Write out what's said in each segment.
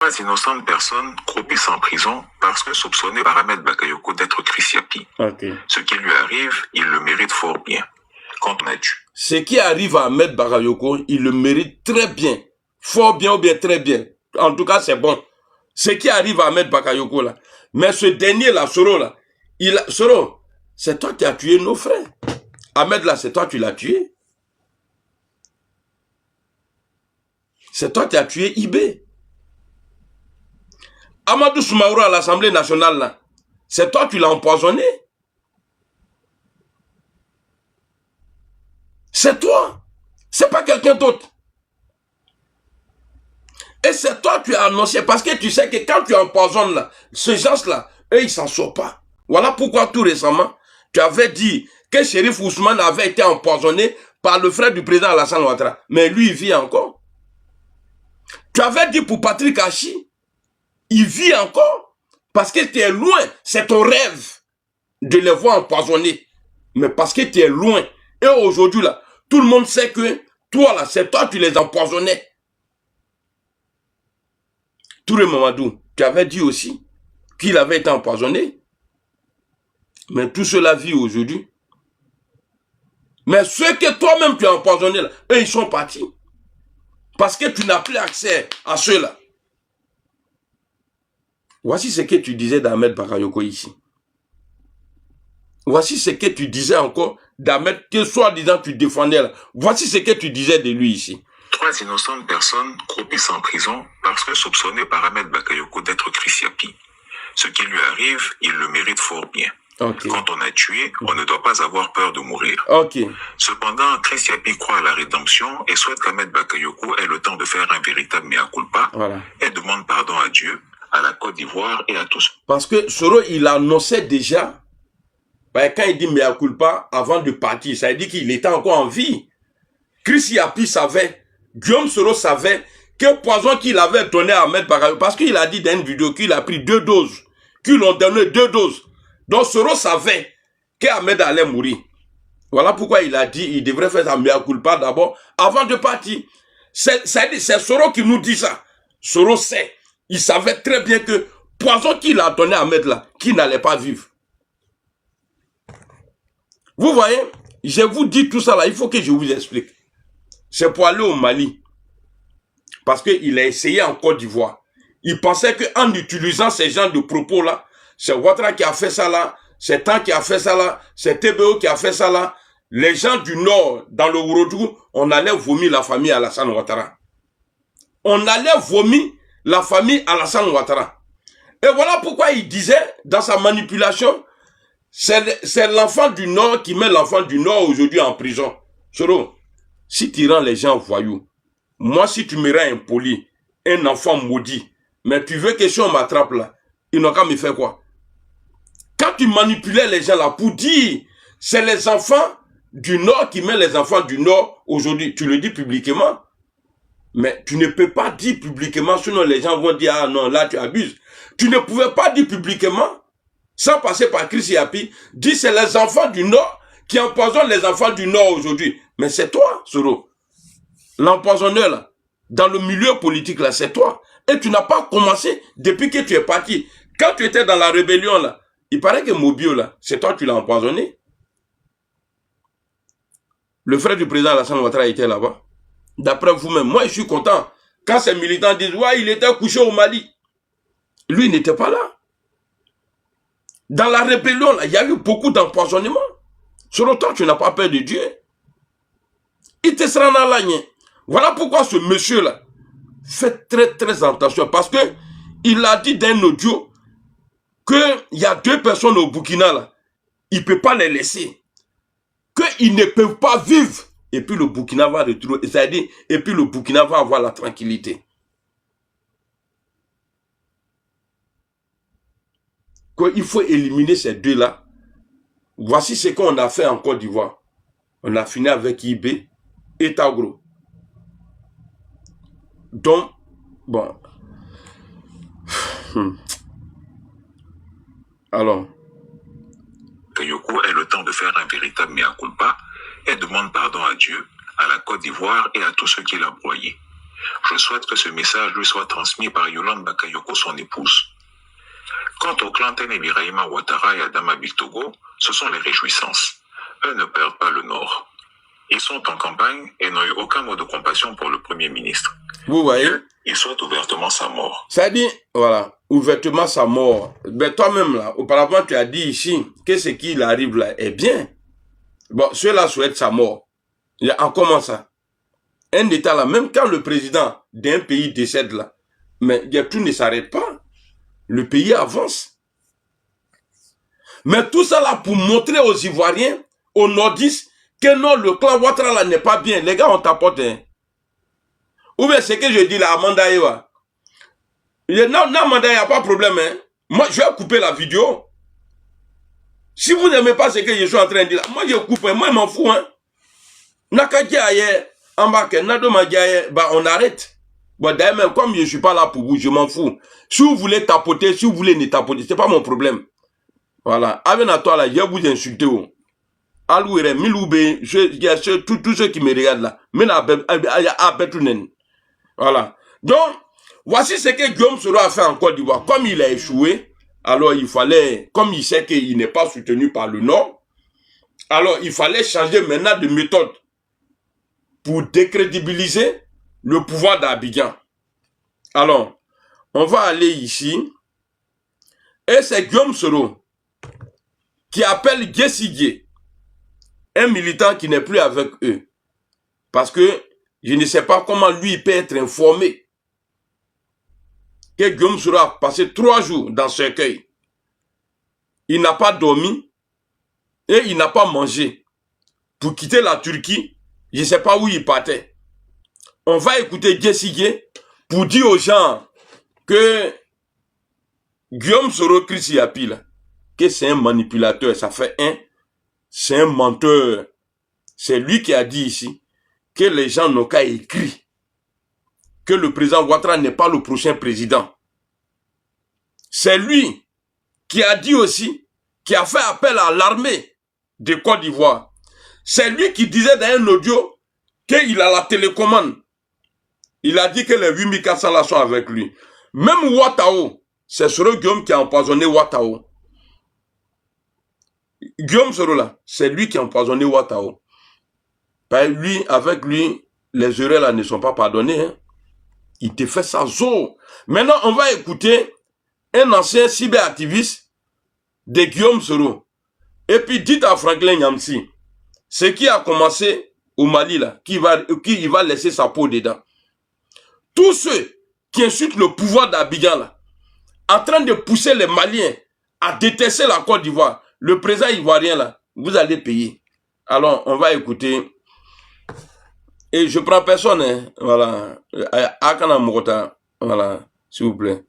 Trois innocentes personnes croupissent en prison parce que soupçonnées par Ahmed Bakayoko d'être Chris Yapi. Okay. Ce qui lui arrive, il le mérite fort bien. Quand on a tué. Ce qui arrive à Ahmed Bakayoko, il le mérite très bien. Fort bien ou bien très bien. En tout cas, c'est bon. Ce qui arrive à Ahmed Bakayoko là. Mais ce dernier là, Soro là, Soro, c'est toi qui as tué nos frères. Ahmed là, c'est toi qui l'as tué. C'est toi qui as tué Ibé. Amadou Soumaoro à l'Assemblée nationale là, c'est toi qui l'as empoisonné. C'est toi. C'est pas quelqu'un d'autre. Et c'est toi qui as annoncé, parce que tu sais que quand tu empoisonnes là, ces gens-là, eux, ils s'en sortent pas. Voilà pourquoi tout récemment, tu avais dit que Chérif Ousmane avait été empoisonné par le frère du président Alassane Ouattara. Mais lui, il vit encore. Tu avais dit pour Patrick Hachi, il vit encore. Parce que tu es loin. C'est ton rêve de les voir empoisonnés. Mais parce que tu es loin. Et aujourd'hui, là, tout le monde sait que toi, là, c'est toi qui les empoisonnais. Touré Mamadou, tu avais dit aussi qu'il avait été empoisonné. Mais tout cela vit aujourd'hui. Mais ceux que toi-même tu as empoisonnés, là, eux, ils sont partis. Parce que tu n'as plus accès à ceux-là. Voici ce que tu disais d'Ahmed Bakayoko ici. Voici ce que tu disais encore d'Ahmed, que soi-disant tu défendais là. Voici ce que tu disais de lui ici. Trois innocentes personnes croupissent en prison parce que soupçonnées par Ahmed Bakayoko d'être Chris Yapi. Ce qui lui arrive, il le mérite fort bien. Okay. Quand on a tué, on ne doit pas avoir peur de mourir. Okay. Cependant, Chris Yapi croit à la rédemption et souhaite qu'Ahmed Bakayoko ait le temps de faire un véritable mea culpa et demande pardon à Dieu, à la Côte d'Ivoire et à tous. Parce que Soro, il annonçait déjà, quand il dit mea culpa, avant de partir, ça veut dire qu'il était encore en vie. Chris Yapi savait, Guillaume Soro savait que poison qu'il avait donné à Ahmed Bakayoko, parce qu'il a dit dans une vidéo qu'il a pris 2 doses, qu'ils l'ont donné 2 doses. Donc Soro savait qu'Ahmed allait mourir. Voilà pourquoi il a dit il devrait faire sa mea culpa d'abord avant de partir. C'est Soro qui nous dit ça. Soro sait. Il savait très bien que poison qu'il a donné à Ahmed là, qu'il n'allait pas vivre. Vous voyez, je vous dis tout ça là, il faut que je vous explique. C'est pour aller au Mali. Parce qu'il a essayé en Côte d'Ivoire. Il pensait qu'en utilisant ces genres de propos là, c'est Ouattara qui a fait ça là, c'est Tan qui a fait ça là, c'est TBO qui a fait ça là. Les gens du Nord, dans le Ourodougou, on allait vomir la famille Alassane Ouattara. On allait vomir la famille Alassane Ouattara. Et voilà pourquoi il disait, dans sa manipulation, c'est l'enfant du Nord qui met l'enfant du Nord aujourd'hui en prison. Soro, si tu rends les gens voyous, moi si tu me rends impoli, un enfant maudit, mais tu veux que si on m'attrape là, ils n'ont qu'à me faire quoi? Quand tu manipulais les gens là pour dire, c'est les enfants du Nord qui mettent les enfants du Nord aujourd'hui, tu le dis publiquement, mais tu ne peux pas dire publiquement, sinon les gens vont dire, ah non, là tu abuses. Tu ne pouvais pas dire publiquement, sans passer par Chris Yapi, dire c'est les enfants du Nord qui empoisonnent les enfants du Nord aujourd'hui. Mais c'est toi, Soro. L'empoisonneur là, dans le milieu politique là, c'est toi. Et tu n'as pas commencé depuis que tu es parti. Quand tu étais dans la rébellion là, il paraît que Mobio là, c'est toi qui l'as empoisonné. Le frère du président Alassane Ouattara était là-bas. D'après vous-même, moi je suis content. Quand ces militants disent, ouais, il était couché au Mali. Lui, il n'était pas là. Dans la rébellion, là, il y a eu beaucoup d'empoisonnement. Selon toi, tu n'as pas peur de Dieu. Il te sera dans l'agneau. Voilà pourquoi ce monsieur-là fait très très attention. Parce que il a dit dans un audio qu'il y a 2 personnes au Burkina là. Il ne peut pas les laisser. Qu'ils ne peuvent pas vivre. Et puis le Burkina va retrouver. C'est-à-dire, et puis le Burkina va avoir la tranquillité. Il faut éliminer ces 2-là. Voici ce qu'on a fait en Côte d'Ivoire. On a fini avec Ibé et Tagro. Donc, bon. Alors. Bakayoko ait le temps de faire un véritable mea culpa et demande pardon à Dieu, à la Côte d'Ivoire et à tous ceux qui l'ont broyé. Je souhaite que ce message lui soit transmis par Yolande Bakayoko, son épouse. Quant au clan Tenebiraima Ouattara et Adama Biltogo, ce sont les réjouissances. Eux ne perdent pas le nord. Ils sont en campagne et n'ont eu aucun mot de compassion pour le Premier ministre. Vous voyez? Ils souhaitent ouvertement sa mort. Ça dit, voilà, ouvertement sa mort. Ben toi-même là, auparavant tu as dit ici que ce qui arrive là est bien. Bon, ceux-là souhaitent sa mort. En comment ça? Un État là, même quand le président d'un pays décède là, mais tout ne s'arrête pas. Le pays avance. Mais tout ça là pour montrer aux Ivoiriens, aux Nordistes, que non, le clan Ouattara là n'est pas bien. Les gars, on t'apporte. Hein. Ou bien c'est que je dis là, Amanda Ewa. Non, Amanda, il n'y a pas de problème. Hein. Moi, je vais couper la vidéo. Si vous n'aimez pas ce que je suis en train de dire, moi je coupe. Moi, je m'en fous. Hein. On arrête. Bon, d'ailleurs, même comme je ne suis pas là pour vous, je m'en fous. Si vous voulez tapoter, si vous voulez ne tapoter, ce n'est pas mon problème. Voilà. Avec toi là, je vous insulte. Alouire, Miloube, tous ceux qui me regardent là. Voilà. Donc, voici ce que Guillaume Soro a fait en Côte d'Ivoire. Comme il a échoué, alors il fallait, comme il sait qu'il n'est pas soutenu par le Nord, alors il fallait changer maintenant de méthode pour décrédibiliser le pouvoir d'Abidjan. Alors, on va aller ici. Et c'est Guillaume Soro qui appelle Jessie, un militant qui n'est plus avec eux. Parce que je ne sais pas comment lui peut être informé que Guillaume Soro a passé 3 jours dans ce cercueil. Il n'a pas dormi et il n'a pas mangé. Pour quitter la Turquie, je ne sais pas où il partait. On va écouter Jessie pour dire aux gens que Guillaume Soro Chris Yapi, que c'est un manipulateur, ça fait c'est un menteur. C'est lui qui a dit ici que les gens n'ont qu'à écrire que le président Ouattara n'est pas le prochain président. C'est lui qui a dit aussi, qui a fait appel à l'armée de Côte d'Ivoire. C'est lui qui disait dans un audio qu'il a la télécommande. Il a dit que les 8400 là sont avec lui. Même Ouattao, c'est Soro Guillaume qui a empoisonné Ouattao. Guillaume Soro là, c'est lui qui a empoisonné Ouattao. Lui, avec lui, les erreurs là ne sont pas pardonnées. Hein. Il te fait ça zo. Maintenant, on va écouter un ancien cyberactiviste de Guillaume Soro. Et puis, dites à Franklin Nyamsi, ce qui a commencé au Mali là, qui va laisser sa peau dedans. Tous ceux qui insultent le pouvoir d'Abidjan là, en train de pousser les Maliens à détester la Côte d'Ivoire, le président ivoirien là, vous allez payer. Alors, on va écouter. Et je prends personne, hein, voilà. Akana Mokota, voilà, s'il vous plaît.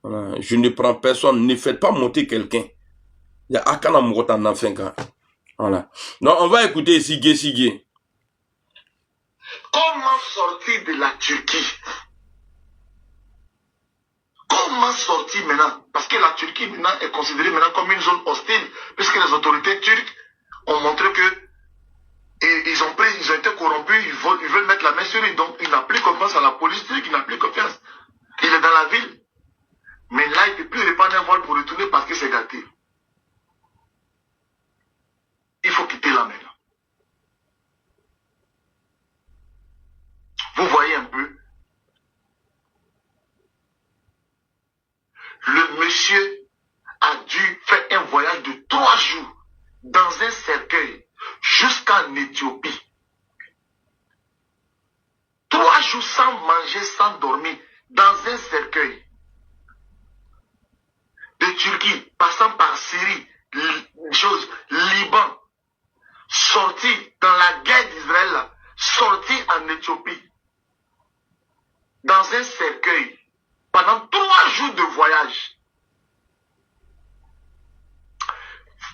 Voilà, je ne prends personne, ne faites pas monter quelqu'un. Il y a Akana Mokota dans fin cas. Voilà. Donc, on va écouter Sigue. Comment sortir de la Turquie? Comment sortir maintenant? Parce que la Turquie maintenant est considérée maintenant comme une zone hostile, puisque les autorités turques ont montré que ils ont été corrompus, ils veulent mettre la main sur lui, donc il n'a plus confiance à la police turque, il n'a plus confiance. Il est dans la ville. Mais là, il ne peut plus répandre un voile pour retourner parce que c'est gâté. Il faut quitter là maintenant. Vous voyez un peu. Le monsieur a dû faire un voyage de 3 jours dans un cercueil jusqu'en Éthiopie. 3 jours sans manger, sans dormir, dans un cercueil. De Turquie, passant par Syrie, Liban, sorti dans la guerre d'Israël, sorti en Éthiopie, dans un cercueil, pendant 3 jours de voyage.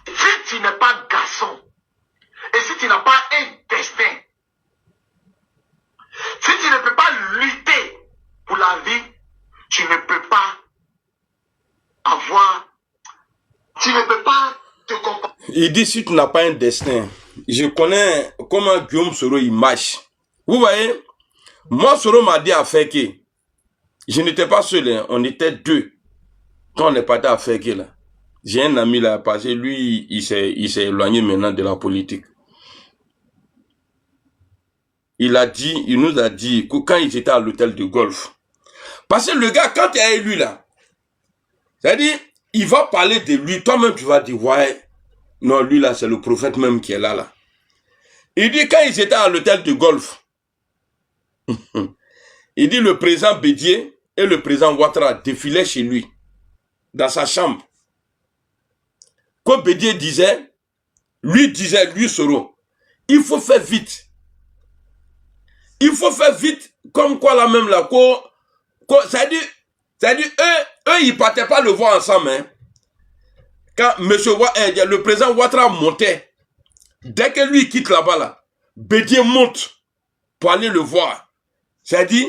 Si tu n'es pas garçon, et si tu n'as pas un destin, si tu ne peux pas lutter pour la vie, tu ne peux pas avoir, tu ne peux pas te comporter. Il dit si tu n'as pas un destin. Je connais comment Guillaume Soro il marche. Vous voyez, Moi, Soro m'a dit à Feke, je n'étais pas seul, hein, on était deux. Quand on est parti à Feke, là, j'ai un ami là, parce que lui, il s'est éloigné maintenant de la politique. Il nous a dit que quand ils étaient à l'hôtel de golf, parce que le gars, quand il est élu là, c'est-à-dire, il va parler de lui, toi-même tu vas dire, ouais, non, lui là, c'est le prophète même qui est là. Il dit, quand ils étaient à l'hôtel de golf, il dit, le président Bédié et le président Ouattara défilaient chez lui, dans sa chambre. Comme Bédié disait, lui Soro, il faut faire vite. Il faut faire vite, comme quoi là même là, c'est-à-dire, eux, ils partaient pas le voir ensemble, hein. Quand le président Ouattara montait, dès que lui quitte là-bas, là, Bédié monte pour aller le voir. C'est-à-dire,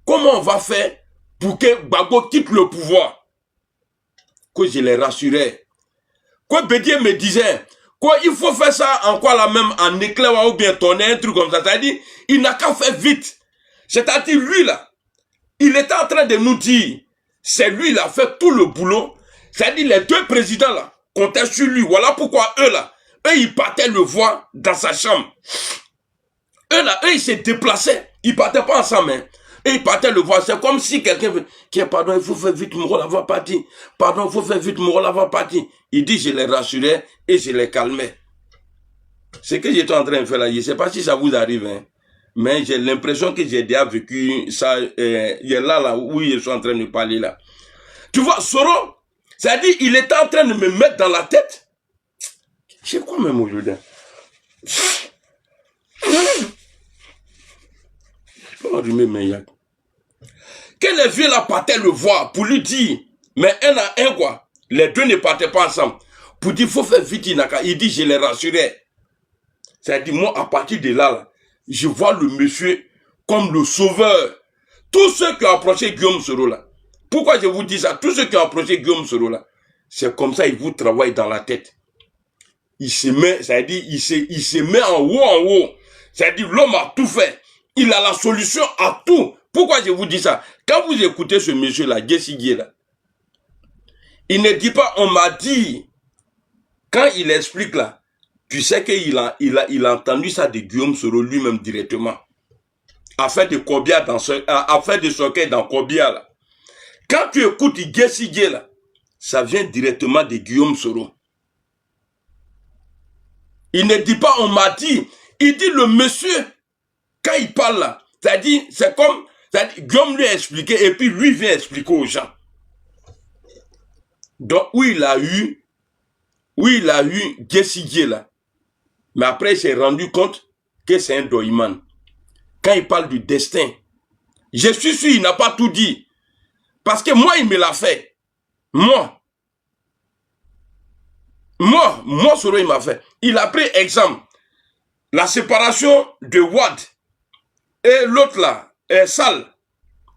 comment on va faire pour que Gbagbo quitte le pouvoir? Que je les rassurais. Que Bédié me disait, il faut faire ça en quoi là même, en éclair ou bien tourner, un truc comme ça. C'est-à-dire, il n'a qu'à faire vite. C'est-à-dire, lui là, il était en train de nous dire, c'est lui là, fait tout le boulot. C'est-à-dire, les deux présidents là, comptaient sur lui. Voilà pourquoi eux là, ils partaient le voir dans sa chambre. Eux là, ils se déplaçaient. Ils partaient pas ensemble, hein. Et ils partaient le voir. C'est comme si quelqu'un veut, pardon, il faut faire vite, mon rôle avant parti. Pardon, il faut faire vite, mon rôle avant parti. Il dit, je les rassurais et je les calmais. Ce que j'étais en train de faire là, je ne sais pas si ça vous arrive, hein. Mais j'ai l'impression que j'ai déjà vécu ça, là où je suis en train de parler là. Tu vois, Soro, c'est-à-dire, il était en train de me mettre dans la tête. C'est quoi même aujourd'hui? Je peux allumer mes yacs. Que les vieux là partaient le voir pour lui dire, mais un à un quoi, les deux ne partaient pas ensemble. Pour dire, il faut faire vite, il dit, je les rassurais. C'est-à-dire, moi, à partir de là, je vois le monsieur comme le sauveur. Tous ceux qui ont approché Guillaume Soro là, pourquoi je vous dis ça? Tous ceux qui ont approché Guillaume Soro là, c'est comme ça, il vous travaille dans la tête. Il se met, c'est-à-dire, il se met en haut. C'est-à-dire, l'homme a tout fait. Il a la solution à tout. Pourquoi je vous dis ça? Quand vous écoutez ce monsieur-là, Guessigui là, il ne dit pas, on m'a dit, quand il explique là, tu sais qu'il a entendu ça de Guillaume Soro lui-même directement. Afin de Kobia afin de Soké dans Kobia là. Quand tu écoutes Guessigui là, ça vient directement de Guillaume Soro. Il ne dit pas, on m'a dit, il dit le monsieur, quand il parle là, c'est-à-dire, c'est comme, Guillaume lui a expliqué, et puis lui vient expliquer aux gens. Donc, où il a eu Guessigui là, mais après il s'est rendu compte que c'est un doïman. Quand il parle du destin, je suis sûr, il n'a pas tout dit. Parce que moi, il me l'a fait. Moi, Soro, il m'a fait. Il a pris exemple. La séparation de Wad et l'autre là, Sal.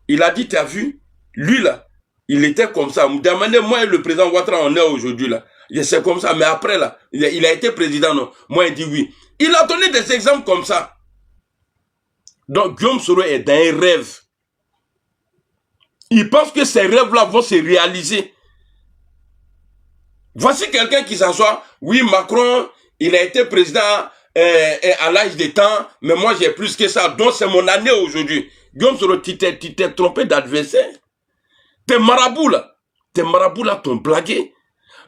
Il a dit, t'as vu, lui là, il était comme ça. Me demandez, moi et le président Ouattara, on est aujourd'hui là. C'est comme ça, mais après là, il a été président, non. Moi, il dit oui. Il a donné des exemples comme ça. Donc, Guillaume Soro est dans un rêve. Il pense que ces rêves-là vont se réaliser. Voici quelqu'un qui s'assoit. Oui, Macron, il a été président à l'âge des temps, mais moi j'ai plus que ça. Donc c'est mon année aujourd'hui. Guillaume Soro, tu t'es trompé d'adversaire. Tes marabouts là, t'ont blagué.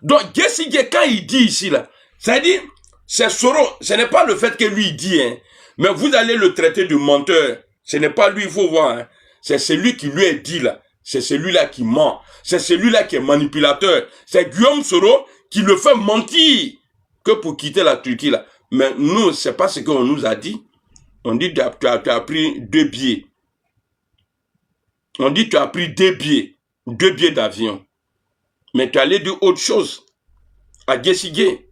Donc Guessigui, quand il dit ici là, c'est-à-dire, c'est Soro, ce n'est pas le fait que lui dit, hein, mais vous allez le traiter de menteur. Ce n'est pas lui, il faut voir. Hein. C'est celui qui lui est dit là. C'est celui-là qui ment. C'est celui-là qui est manipulateur. C'est Guillaume Soro qui le fait mentir que pour quitter la Turquie là. Mais nous, c'est pas ce qu'on nous a dit. On dit tu as pris 2 billets. On dit tu as pris 2 billets d'avion. Mais tu allais dire autre chose à Guessigui.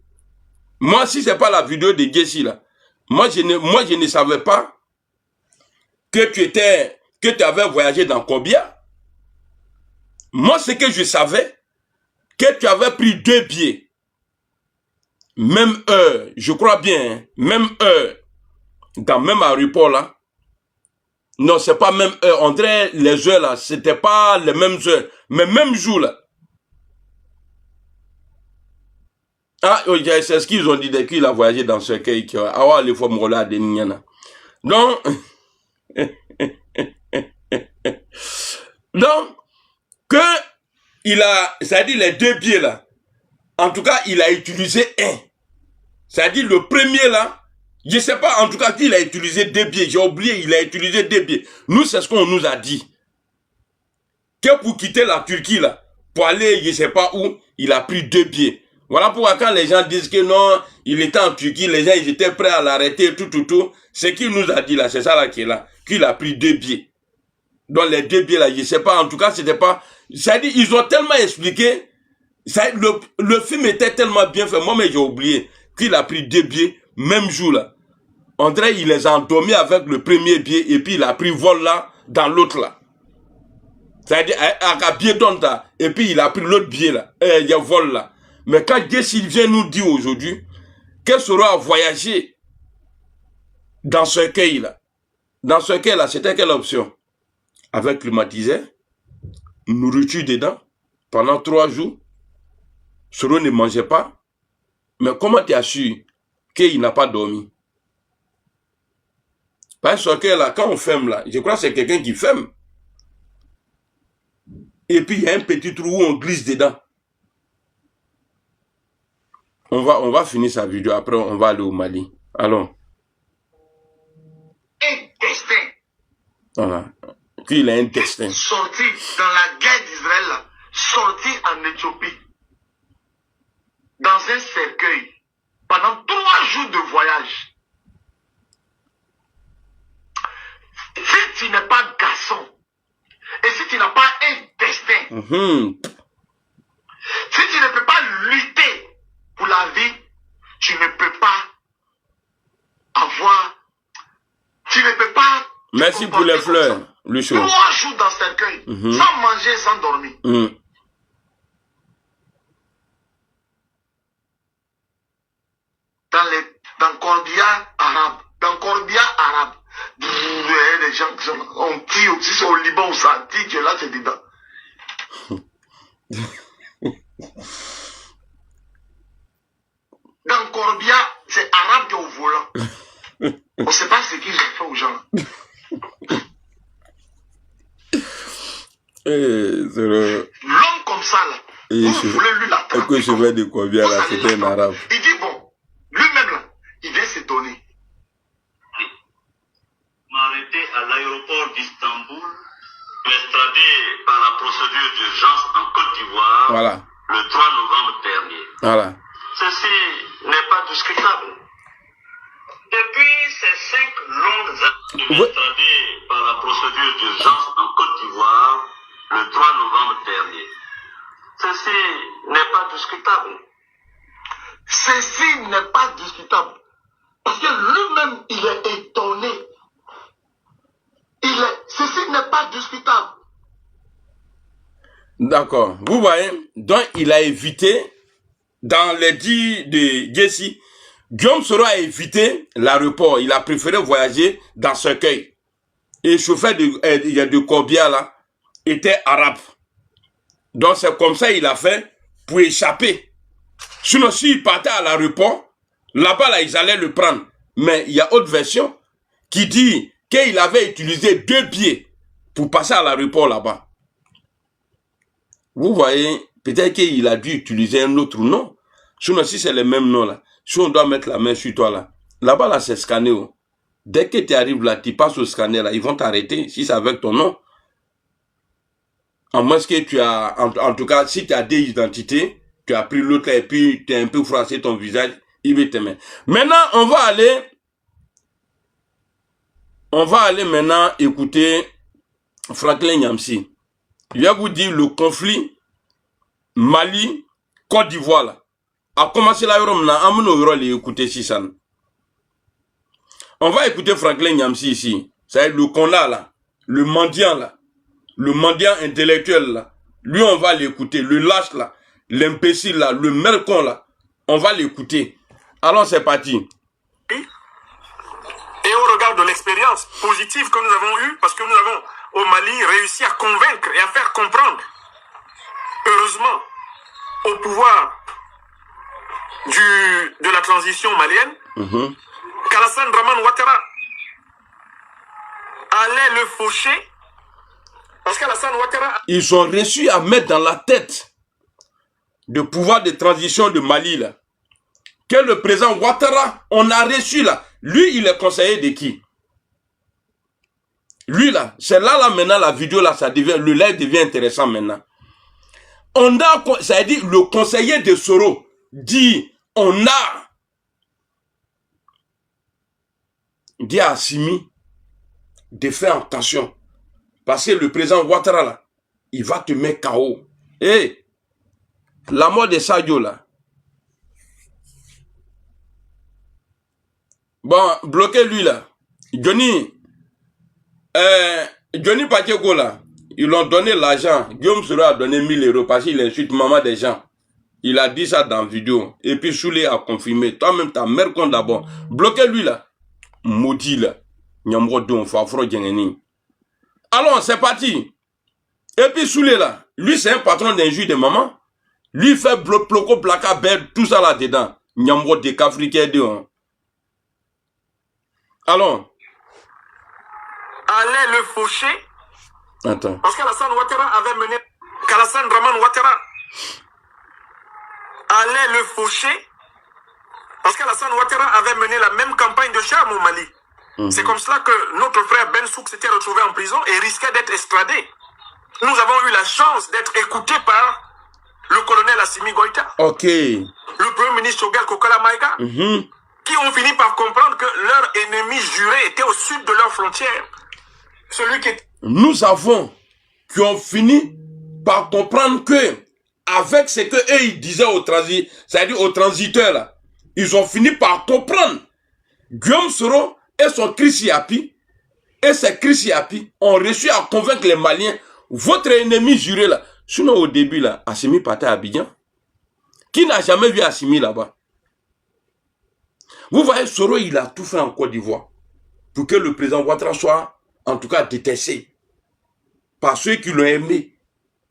Moi, si c'est pas la vidéo de Guessi là, moi je ne savais pas que tu avais voyagé dans Kobia. Moi, ce que je savais, que tu avais pris 2 billets. Même heure, je crois bien, même heure, dans le même aéroport là. Non, c'est pas même heure. On dirait les heures là, c'était pas les mêmes heures. Mais même jour là. Ah, c'est ce qu'ils ont dit dès qu'il a voyagé dans ce cercueil. Ah ouais, les fois Mola de Niana. Donc, que il a, c'est-à-dire les deux pieds là. En tout cas, il a utilisé un. C'est-à-dire le premier là. Je sais pas, en tout cas, qu'il a utilisé deux pieds. J'ai oublié, il a utilisé deux pieds. Nous, c'est ce qu'on nous a dit. Que pour quitter la Turquie, là, pour aller, je sais pas où, il a pris deux pieds. Voilà pourquoi quand les gens disent que non, il était en Turquie, les gens, ils étaient prêts à l'arrêter, tout. Ce qu'il nous a dit, là, c'est ça, là, qui est là. Qu'il a pris deux pieds. Donc, les deux pieds, là, je sais pas, en tout cas, c'était pas... C'est-à-dire, ils ont tellement expliqué, le film était tellement bien fait, moi, mais j'ai oublié, qu'il a pris deux pieds, même jour, là. André, il les a endormis avec le premier biais et puis il a pris vol là, dans l'autre là. C'est-à-dire, à pied d'onda, et puis il a pris l'autre biais là, il y a vol là. Mais quand Dieu s'il vient nous dire aujourd'hui, qu'elle sera à voyager dans ce cercueil là. Dans ce cercueil là, c'était quelle option? Avec climatiseur, nourriture dedans, pendant 3 jours, Soro ne mangeait pas. Mais comment tu as su qu'il n'a pas dormi? Parce que là, quand on ferme là, je crois que c'est quelqu'un qui ferme. Et puis il y a un petit trou où on glisse dedans. On va finir sa vidéo, après on va aller au Mali. Allons. Intestin. Voilà. Puis il a un destin. Sorti dans la guerre d'Israël, sorti en Éthiopie, dans un cercueil, pendant 3 jours de voyage. Si tu n'es pas garçon, et si tu n'as pas un destin, si tu ne peux pas lutter pour la vie, tu ne peux pas avoir, tu ne peux pas... Merci pour les fleurs, Lucho. 3 jours dans ce cercueil, sans manger, sans dormir. Dans Cordia arabe, les gens qui sont, on tire aussi, c'est au Liban où ça tire, là c'est dedans. Dans Corbia, c'est arabe qui est au volant. On ne sait pas ce qu'ils ont fait aux gens. L'homme comme ça, là, vous voulez lui l'attraper. Que je vais de Corbia, là, c'était un arabe. Il dit bon, lui-même là, il vient s'étonner. M'arrêter à l'aéroport d'Istanbul, m'extradé par la procédure d'urgence en Côte d'Ivoire, voilà, le 3 novembre dernier. Voilà. Ceci n'est pas discutable. Depuis ces 5 longues années m'extradé par la procédure d'urgence en Côte d'Ivoire, le 3 novembre dernier. Ceci n'est pas discutable. Ceci n'est pas discutable. Parce que lui-même, il est étonné. Ceci n'est pas discutable. D'accord. Vous voyez, donc il a évité, dans les dits de Jessie, Guillaume Soro a évité l'aéroport. Il a préféré voyager dans ce cercueil. Et le chauffeur de Corbia là était arabe. Donc c'est comme ça il a fait pour échapper. Sinon, s'il partait à l'aéroport, là-bas là, ils allaient le prendre. Mais il y a autre version qui dit qu'il avait utilisé 2 pieds pour passer à l'aéroport là-bas. Vous voyez, peut-être qu'il a dû utiliser un autre nom. Sinon, si c'est le même nom là, si on doit mettre la main sur toi là, là-bas là, c'est scanné. Oh. Dès que tu arrives là, tu passes au scanner là, ils vont t'arrêter si c'est avec ton nom. En moins que tu as, en tout cas, si tu as des identités, tu as pris l'autre et puis tu as un peu froissé ton visage, il va te mettre. Maintenant, on va aller maintenant écouter Franklin Nyamsi. Je vais vous dire le conflit Mali, Côte d'Ivoire là. A commencé là, on va écouter Franklin Nyamsi ici. C'est le connard là, le mendiant là, le mendiant intellectuel là. Lui, on va l'écouter. Le lâche là, l'imbécile là, le mercon là. On va l'écouter. Alors, c'est parti. Et Et au regard de l'expérience positive que nous avons eue, parce que nous avons au Mali réussi à convaincre et à faire comprendre, heureusement, au pouvoir de la transition malienne, qu'Alassane Draman Ouattara allait le faucher, parce qu'Alassane Ouattara... Ils ont réussi à mettre dans la tête le pouvoir de transition de Mali, là, que le président Ouattara, on a reçu là. Lui, il est conseiller de qui? Lui là, c'est là maintenant la vidéo là, ça devient, le live devient intéressant maintenant. On a, ça veut dire, le conseiller de Soro dit, on a dit à Assimi de faire attention. Parce que le président Ouattara là, il va te mettre KO. Et la mort de Sadio là. Bon, bloquez lui là. Johnny Pacheco là, ils l'ont donné l'argent. Guillaume Soro a donné 1000 euros parce qu'il insulte maman des gens. Il a dit ça dans la vidéo. Et puis Soulé a confirmé. Toi-même, ta mère compte d'abord. Bloquez lui là. Maudit là. Alors, c'est parti. Et puis Soulé là. Lui, c'est un patron d'injure de maman. Lui, fait bloco, placa, belle, tout ça là-dedans. Nyamro de Kafrique de on. Alors. Allait le faucher. Attends. Parce qu'Alassane Ouattara avait mené... Qu'Alassane Draman Ouattara allait le faucher. Parce qu'Alassane Ouattara avait mené la même campagne de charme au Mali. C'est comme cela que notre frère Ben Souk s'était retrouvé en prison et risquait d'être extradé. Nous avons eu la chance d'être écoutés par le colonel Assimi Goïta. Ok. Le premier ministre Choguel Kokala Maïga. Qui ont fini par comprendre que leur ennemi juré était au sud de leurs frontières. Celui qui... Nous avons qui ont fini par comprendre que avec ce que eux ils disaient aux c'est-à-dire aux transiteurs là, ils ont fini par comprendre. Guillaume Soro et son Chris Yapi et ses Chris Yapi ont réussi à convaincre les Maliens, votre ennemi juré là. Sinon au début là, Assimi partait à Abidjan. Qui n'a jamais vu Assimi là-bas? Vous voyez, Soro il a tout fait en Côte d'Ivoire pour que le président Ouattara soit en tout cas détesté par ceux qui l'ont aimé.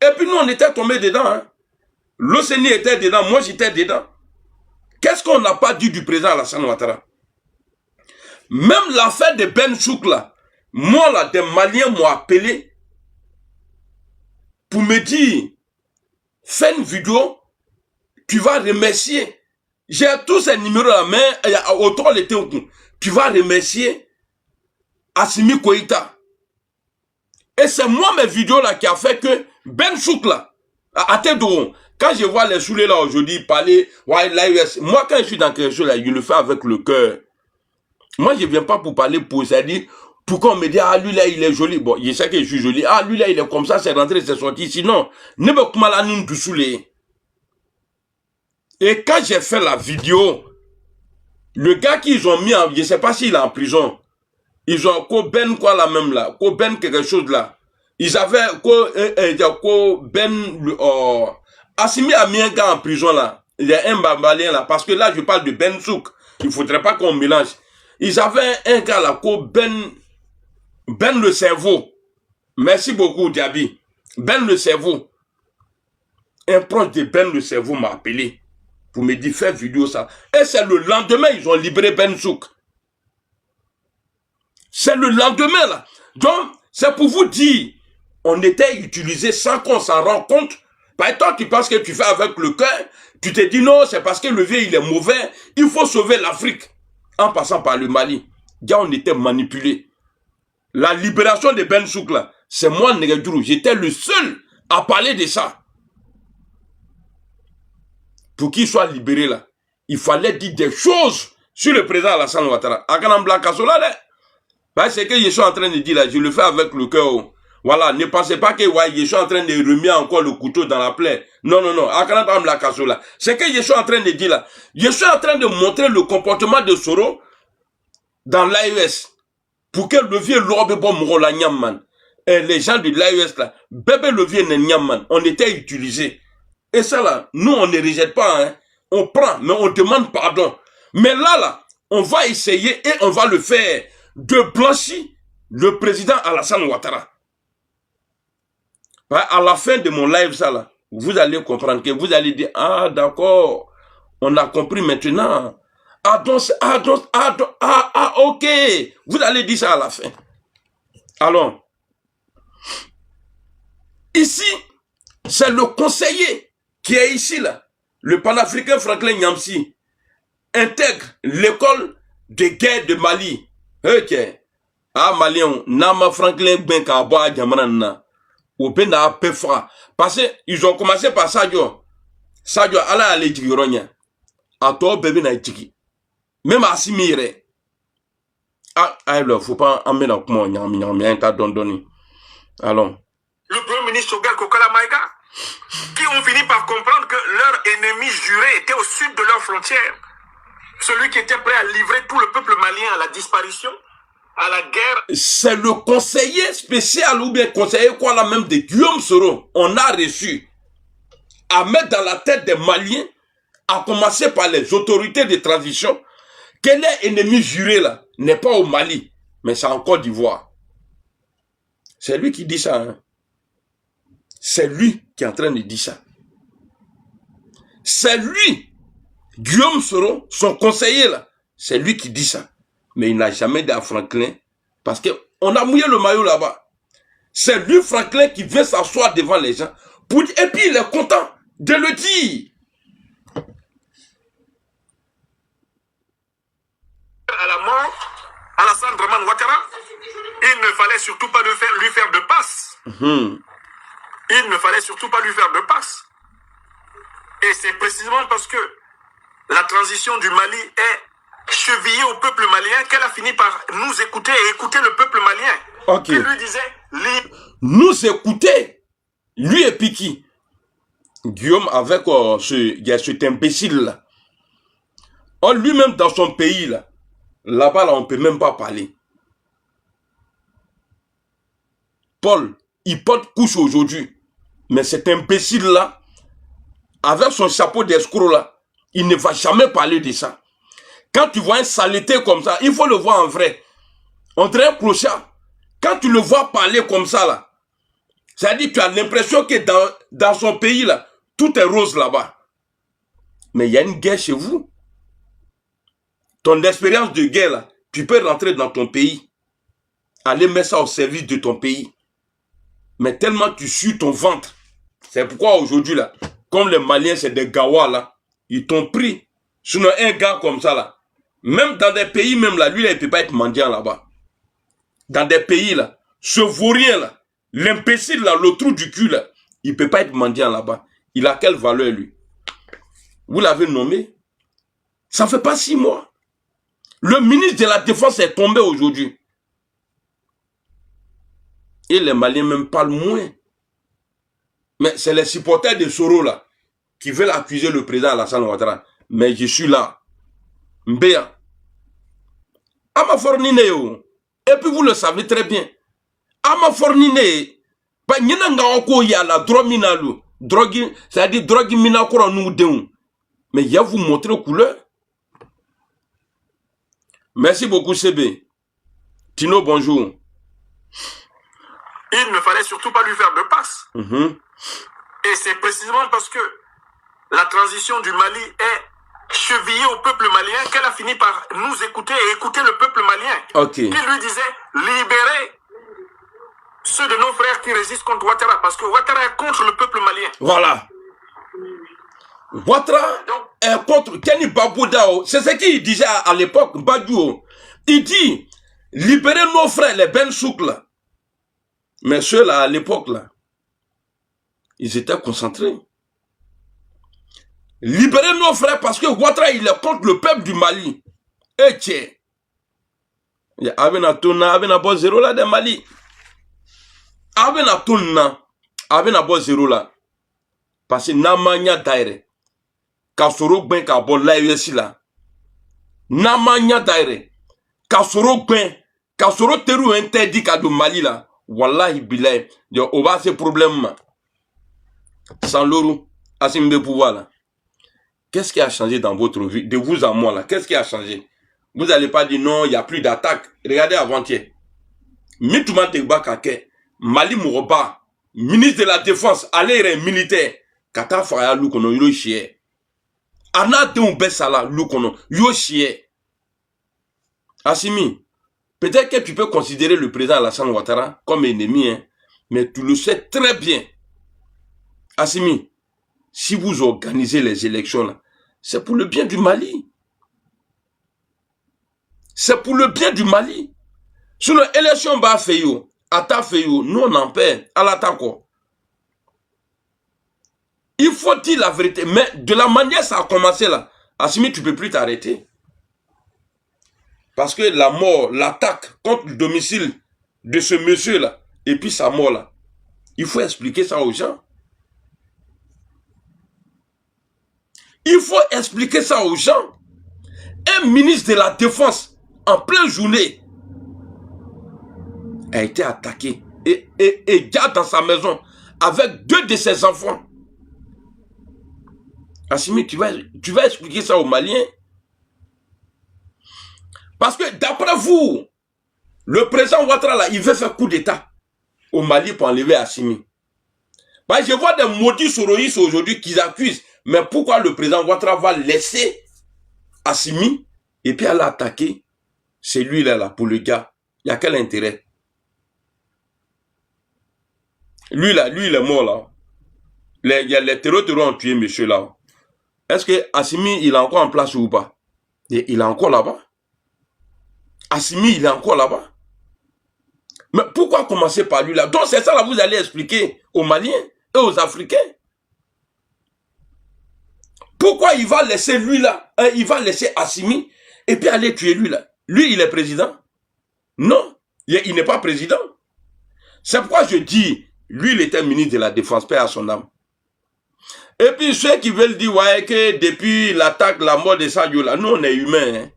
Et puis nous on était tombés dedans. Hein. L'OCNI était dedans, moi j'étais dedans. Qu'est-ce qu'on n'a pas dit du président Alassane Ouattara? Même l'affaire de Ben Souk là, moi là, des Maliens m'ont appelé pour me dire, fais une vidéo, tu vas remercier. J'ai tous ces numéros là, mais autour l'été au coup. Tu vas remercier Assimi Goïta. Et c'est moi mes vidéos là qui a fait que Ben Souk là, à Tédouron, quand je vois les Soulés là aujourd'hui parler, ouais, l'AUS, moi quand je suis dans quelque chose là, je le fais avec le cœur. Moi je viens pas pour parler pour ça dire, pourquoi on me dit, ah lui là il est joli, bon, je sais que je suis joli, ah lui là il est comme ça, c'est rentré, c'est sorti, sinon, ne me comment la nous Soulé. Et quand j'ai fait la vidéo, le gars qu'ils ont mis en, je sais pas s'il est en prison, ils ont Ben quoi là même là, Ben quelque chose là. Ils avaient Ben Assimi a mis un gars en prison là. Il y a un Malien là parce que là je parle de Ben Souk. Il faudrait pas qu'on mélange. Ils avaient un gars là Ben le cerveau. Merci beaucoup Diaby. Ben le cerveau. Un proche de Ben le cerveau m'a appelé pour me dire fais vidéo ça. Et c'est le lendemain ils ont libéré Ben Souk. C'est le lendemain là. Donc, c'est pour vous dire, on était utilisé sans qu'on s'en rende compte. Par toi, tu penses que tu fais avec le cœur. Tu te dis non, c'est parce que le vieux il est mauvais. Il faut sauver l'Afrique. En passant par le Mali. Déjà, on était manipulés. La libération de Ben Souk là, c'est moi, Négadjourou. J'étais le seul à parler de ça. Pour qu'il soit libéré là, il fallait dire des choses sur le président Alassane Ouattara. Akanambla Kasola là. C'est que je suis en train de dire là, je le fais avec le cœur. Voilà, ne pensez pas que ouais, je suis en train de remettre encore le couteau dans la plaie. Non, non, non. C'est que je suis en train de dire là. Je suis en train de montrer le comportement de Soro dans l'AES. Pour que le vieux l'orbe bon la nyamman. Et les gens de l'AES là, bébé le vieux nyamman, on était utilisés. Et ça là, nous on ne rejette pas, hein. On prend, mais on demande pardon. Mais là, on va essayer et on va le faire. de blanchir le président Alassane Ouattara. À la fin de mon live, ça là, vous allez comprendre que vous allez dire, ah d'accord, on a compris maintenant. Ok. Vous allez dire ça à la fin. Alors, ici, c'est le conseiller qui est ici là, le panafricain Franklin Nyamsi, intègre l'école de guerre de Mali. Ok. Ah, Malien, Nama Franklin Benka Boa Djamanana. Ou Pena Pefra. Parce qu'ils ont commencé par Sadio. Sadio, Allah allait dire Ronya. A toi, bébé n'a dit. Même à Simire. Ah, il faut pas emmener dans le monde. Alors. Le premier ministre Choguel Kokala Maïga, qui ont fini par comprendre que leur ennemi juré était au sud de leurs frontières. Celui qui était prêt à livrer tout le peuple malien à la disparition, à la guerre. C'est le conseiller spécial ou bien conseiller quoi là même de Guillaume Soro. On a reçu à mettre dans la tête des Maliens, à commencer par les autorités de transition, que les ennemis jurés là n'est pas au Mali, mais c'est en Côte d'Ivoire. C'est lui qui dit ça. Hein? C'est lui qui est en train de dire ça. C'est lui, Guillaume Soro, son conseiller là, c'est lui qui dit ça. Mais il n'a jamais dit à Franklin, parce qu'on a mouillé le maillot là-bas. C'est lui, Franklin, qui vient s'asseoir devant les gens, pour dire, et puis il est content de le dire. À la mort, Alassane Draman Ouattara, il ne fallait surtout pas lui faire de passe. Il ne fallait surtout pas lui faire de passe. Et c'est précisément parce que la transition du Mali est chevillée au peuple malien qu'elle a fini par nous écouter et écouter le peuple malien. Ok. Qui lui disait... Nous écouter. Lui et Piki. Guillaume avec cet imbécile-là. Lui-même dans son pays, là-bas, là, on ne peut même pas parler. Paul, il porte couche aujourd'hui. Mais cet imbécile-là, avec son chapeau d'escroc là, il ne va jamais parler de ça. Quand tu vois un saleté comme ça, il faut le voir en vrai. On dirait un clochard. Quand tu le vois parler comme ça là, c'est-à-dire que tu as l'impression que dans son pays là, tout est rose là-bas. Mais il y a une guerre chez vous. Ton expérience de guerre là, tu peux rentrer dans ton pays, aller mettre ça au service de ton pays. Mais tellement tu sues ton ventre. C'est pourquoi aujourd'hui là, comme les Maliens c'est des gawas là, ils t'ont pris. Sinon un gars comme ça là, même dans des pays même là, lui là, il ne peut pas être mendiant là-bas. Dans des pays là, ce vaurien là, l'imbécile là, le trou du cul là, il ne peut pas être mendiant là-bas. Il a quelle valeur lui? Vous l'avez nommé? Ça ne fait pas 6 mois. Le ministre de la Défense est tombé aujourd'hui. Et les Maliens même parlent moins. Mais c'est les supporters de Soro là qui veulent accuser le président Alassane Ouattara. Mais je suis là. Mbéa. Ama fornine yo. Et puis vous le savez très bien. Ama fornine. Pas nyena nga oko ya la drogue minalu. Drogue, c'est-à-dire drogue mina kora nous deun. Mais il y a vous montrer couleur. Merci beaucoup CB. Tino, bonjour. Il ne fallait surtout pas lui faire de passe. Et c'est précisément parce que la transition du Mali est chevillée au peuple malien qu'elle a fini par nous écouter et écouter le peuple malien. Ok. Qui lui disait, libérez ceux de nos frères qui résistent contre Ouattara. Parce que Ouattara est contre le peuple malien. Voilà. Ouattara est contre Kenny Baboudao. C'est ce qu'il disait à l'époque, Badjou. Il dit, libérez nos frères, les Ben Souk là. Mais ceux-là, à l'époque, là, ils étaient concentrés. Libérez nos frères parce que Ouattara, il est contre le peuple du Mali. Et tiens. Il y a Avena Tona, Avena Bo Zéro là de Mali. Avena Tona, Avena Bo Zéro là. Parce que Namanya Daire. Kasoro Ben Kabo Laïwesi là. Namanya Daire. Kasoro Ben. Kasoro Teru interdit Kado Mali là. Wallahi bilay, on va ces problèmes. Sans l'euro, Assim de pouvoir là. Qu'est-ce qui a changé dans votre vie, de vous à moi là? Qu'est-ce qui a changé? Vous n'allez pas dire non, il n'y a plus d'attaque. Regardez avant-hier. Mitouma Tegba Kake, Mali Mouroba, ministre de la Défense, allez militaire, Kata Faya Lukono, yo chie. Ana Teun Bessala Lukono, yo chie. Assimi, peut-être que tu peux considérer le président Alassane Ouattara comme ennemi, hein, mais tu le sais très bien. Assimi, si vous organisez les élections là, c'est pour le bien du Mali. C'est pour le bien du Mali. Sur l'élection bas feyo, ata feyo, nous on en paie, à l'attaque. Il faut dire la vérité, mais de la manière ça a commencé là, Assimi, tu ne peux plus t'arrêter. Parce que la mort, l'attaque contre le domicile de ce monsieur là, et puis sa mort là, il faut expliquer ça aux gens. Il faut expliquer ça aux gens. Un ministre de la Défense, en pleine journée, a été attaqué et garde dans sa maison avec 2 de ses enfants. Assimi, tu vas expliquer ça aux Maliens. Parce que d'après vous, le président Ouattara là, il veut faire coup d'état au Mali pour enlever Assimi. Bah, je vois des maudits soroïstes aujourd'hui qui accusent. Mais pourquoi le président Ouattara va laisser Assimi et puis aller attaquer celui-là pour le gars? Il y a quel intérêt? Lui là, lui il est mort là. Les terreaux ont tué monsieur là. Est-ce que Assimi il est encore en place ou pas? Il est encore là-bas. Assimi il est encore là-bas. Mais pourquoi commencer par lui là? Donc c'est ça là vous allez expliquer aux Maliens et aux Africains. Pourquoi il va laisser lui là, il va laisser Assimi et puis aller tuer lui là? Lui il est président? Non, il n'est pas président. C'est pourquoi je dis, lui il était ministre de la Défense, paix à son âme. Et puis ceux qui veulent dire ouais, que depuis l'attaque, la mort de Sadio là, nous on est humains. Hein.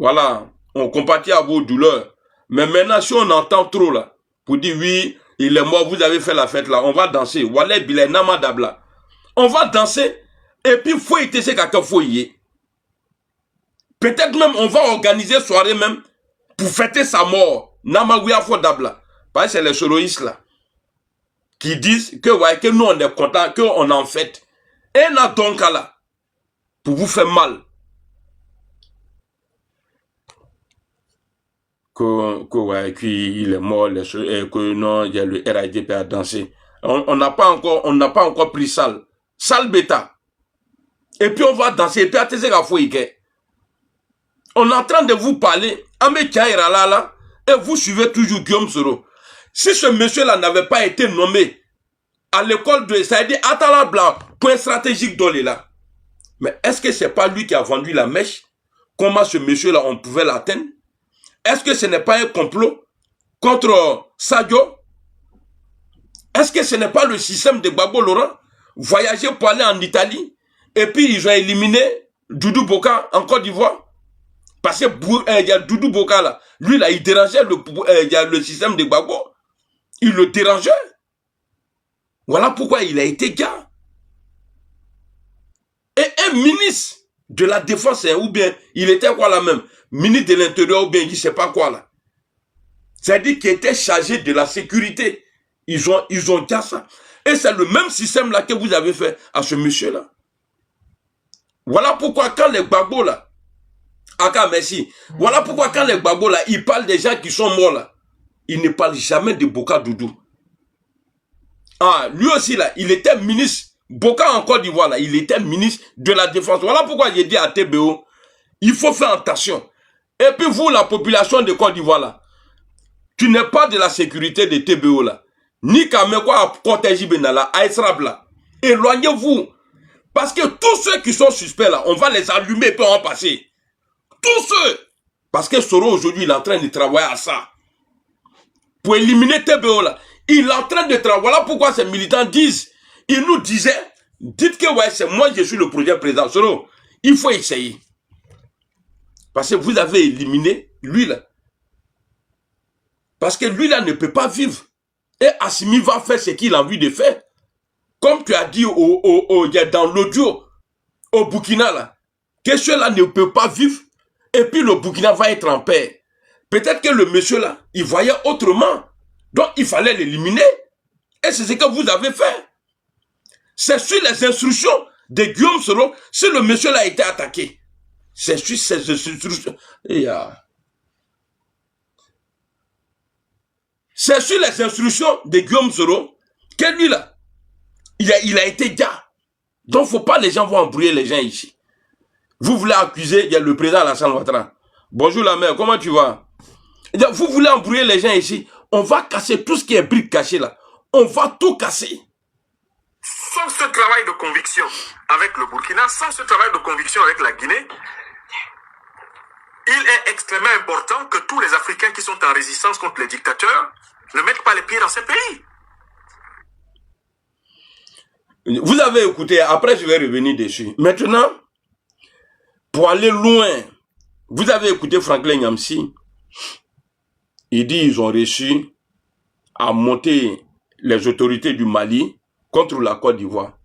Voilà, on compatit à vos douleurs. Mais maintenant si on entend trop là, pour dire oui, il est mort, vous avez fait la fête là, on va danser. Wallah bilay namadabla. On va danser. Et puis, il faut y tester quelqu'un, faut y. Peut-être même, on va organiser soirée même pour fêter sa mort. Namawia Fodabla. Parce que c'est les soloïstes là qui disent que, ouais, que nous on est contents, qu'on en fête. Et là, donc là, pour vous faire mal. Ouais, qu'il est mort, que non, il y a le RIDP à danser. On n'a pas encore pris salle. Salle bêta. Et puis on va danser, et puis on est en train de vous parler, et vous suivez toujours Guillaume Soro. Si ce monsieur-là n'avait pas été nommé à l'école de, ça a dit Atala Blanc, point stratégique d'Oléla. Mais est-ce que c'est pas lui qui a vendu la mèche? Comment ce monsieur-là, on pouvait l'atteindre? Est-ce que ce n'est pas un complot contre Sadio? Est-ce que ce n'est pas le système de Gbagbo Laurent? Voyager pour aller en Italie? Et puis, ils ont éliminé Doudou Boka en Côte d'Ivoire. Parce que y a Doudou Boka là. Lui là, il dérangeait le système de Gbagbo. Il le dérangeait. Voilà pourquoi il a été gars. Et un ministre de la Défense, ou bien, il était quoi là même? Ministre de l'Intérieur, ou bien, il ne sait pas quoi là. C'est-à-dire qu'il était chargé de la sécurité. Ils ont dit ça. Et c'est le même système là que vous avez fait à ce monsieur là. Voilà pourquoi quand les Gbagbo là, Aka merci, voilà pourquoi quand les Gbagbo là, ils parlent des gens qui sont morts là, ils ne parlent jamais de Boka Doudou. Ah, lui aussi là, il était ministre, Boka en Côte d'Ivoire là, il était ministre de la Défense. Voilà pourquoi j'ai dit à TBO, il faut faire attention. Et puis vous, la population de Côte d'Ivoire là, tu n'es pas de la sécurité de TBO là, ni Kamekwa à protéger Benala, à Esrab là. Éloignez-vous. Parce que tous ceux qui sont suspects là, on va les allumer et puis on va passer. Tous ceux. Parce que Soro aujourd'hui, il est en train de travailler à ça. Pour éliminer TBO là. Il est en train de travailler. Voilà pourquoi ces militants disent, ils nous disaient, dites que ouais, c'est moi, je suis le projet président. Soro, il faut essayer. Parce que vous avez éliminé lui là. Parce que lui là ne peut pas vivre. Et Assimi va faire ce qu'il a envie de faire. Comme tu as dit dans l'audio au Burkina là, que cela ne peut pas vivre. Et puis le Burkina va être en paix. Peut-être que le monsieur là, il voyait autrement. Donc il fallait l'éliminer. Et c'est ce que vous avez fait. C'est sur les instructions de Guillaume Soro, si le monsieur là a été attaqué. C'est sur ces instructions. C'est sur les instructions de Guillaume Soro que lui là, il a été gars. Donc faut pas les gens vont embrouiller les gens ici. Vous voulez accuser, il y a le président Alassane Ouattara. Bonjour la mère, comment tu vas? Vous voulez embrouiller les gens ici. On va casser tout ce qui est briques cachées là. On va tout casser. Sans ce travail de conviction avec le Burkina, sans ce travail de conviction avec la Guinée, il est extrêmement important que tous les Africains qui sont en résistance contre les dictateurs ne mettent pas les pieds dans ces pays. Vous avez écouté, après je vais revenir dessus. Maintenant, pour aller loin, vous avez écouté Franklin Nyamsi. Il dit qu'ils ont réussi à monter les autorités du Mali contre la Côte d'Ivoire.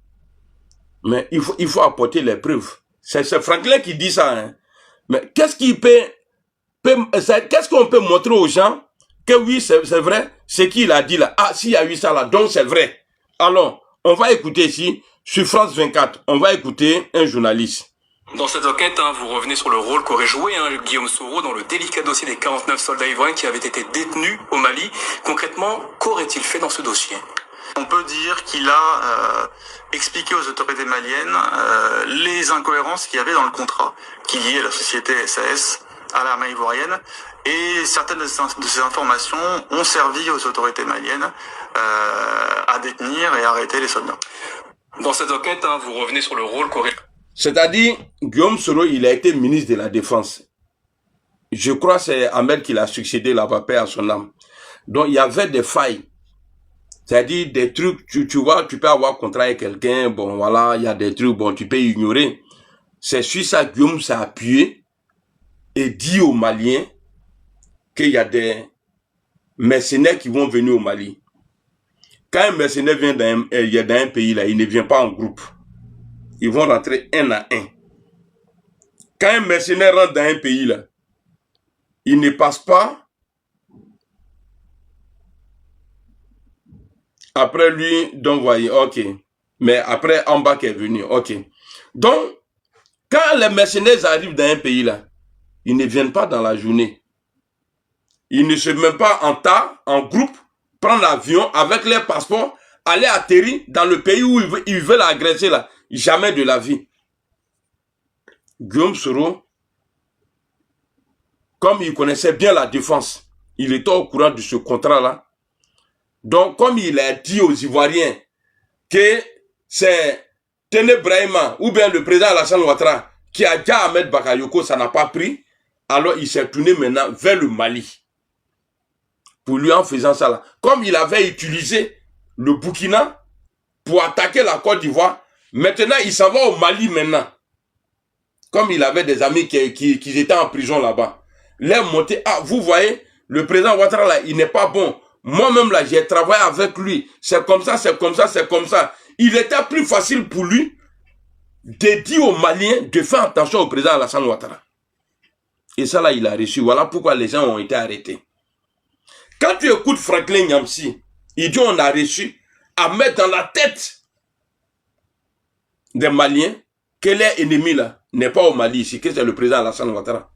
Mais il faut apporter les preuves. C'est Franklin qui dit ça. Hein. Mais qu'est-ce qu'on peut montrer aux gens que oui, c'est vrai, ce qu'il a dit là. Ah, s'il y a eu ça là, donc c'est vrai. Alors, on va écouter ici, sur France 24, on va écouter un journaliste. Dans cette enquête, vous revenez sur le rôle qu'aurait joué Guillaume Soro dans le délicat dossier des 49 soldats ivoiriens qui avaient été détenus au Mali. Concrètement, qu'aurait-il fait dans ce dossier? On peut dire qu'il a expliqué aux autorités maliennes les incohérences qu'il y avait dans le contrat qui liait la société SAS à l'armée ivoirienne, et certaines de ces informations ont servi aux autorités maliennes à détenir et arrêter les soldats. Dans cette enquête, vous revenez sur le rôle qu'aurait... C'est-à-dire, Guillaume Soro, il a été ministre de la Défense. Je crois que c'est Ahmed qui l'a succédé là-bas, paix à son âme. Donc, il y avait des failles. C'est-à-dire, des trucs, tu vois, tu peux avoir contrat avec quelqu'un, bon, voilà, il y a des trucs, bon, tu peux ignorer. C'est sur ça que Guillaume s'est appuyé et dit aux Maliens qu'il y a des mercenaires qui vont venir au Mali. Quand un mercenaire vient dans un pays, là, il ne vient pas en groupe. Ils vont rentrer un à un. Quand un mercenaire rentre dans un pays, là, il ne passe pas après lui, donc voyez, ok. Mais après, en bas qui est venu, ok. Donc, quand les mercenaires arrivent dans un pays, là, ils ne viennent pas dans la journée. Ils ne se mettent pas en tas, en groupe, prendre l'avion avec leur passeport, aller atterrir dans le pays où ils veulent agresser, là. Jamais de la vie. Guillaume Soro, comme il connaissait bien la défense, il était au courant de ce contrat-là. Donc, comme il a dit aux Ivoiriens que c'est Téné Brahima ou bien le président Alassane Ouattara qui a dit à Ahmed Bakayoko, ça n'a pas pris, alors il s'est tourné maintenant vers le Mali. Pour lui, en faisant ça là. Comme il avait utilisé le Burkina pour attaquer la Côte d'Ivoire, maintenant, il s'en va au Mali maintenant. Comme il avait des amis qui étaient en prison là-bas. Les monter, ah, vous voyez, le président Ouattara là, il n'est pas bon. Moi-même là, j'ai travaillé avec lui. C'est comme ça, c'est comme ça, c'est comme ça. Il était plus facile pour lui de dire aux Maliens de faire attention au président Alassane Ouattara. Et ça là, il a reçu. Voilà pourquoi les gens ont été arrêtés. Quand tu écoutes Franklin Nyamsi, il dit on a reçu à mettre dans la tête des Maliens que leur ennemi là n'est pas au Mali ici, que c'est le président Alassane Ouattara.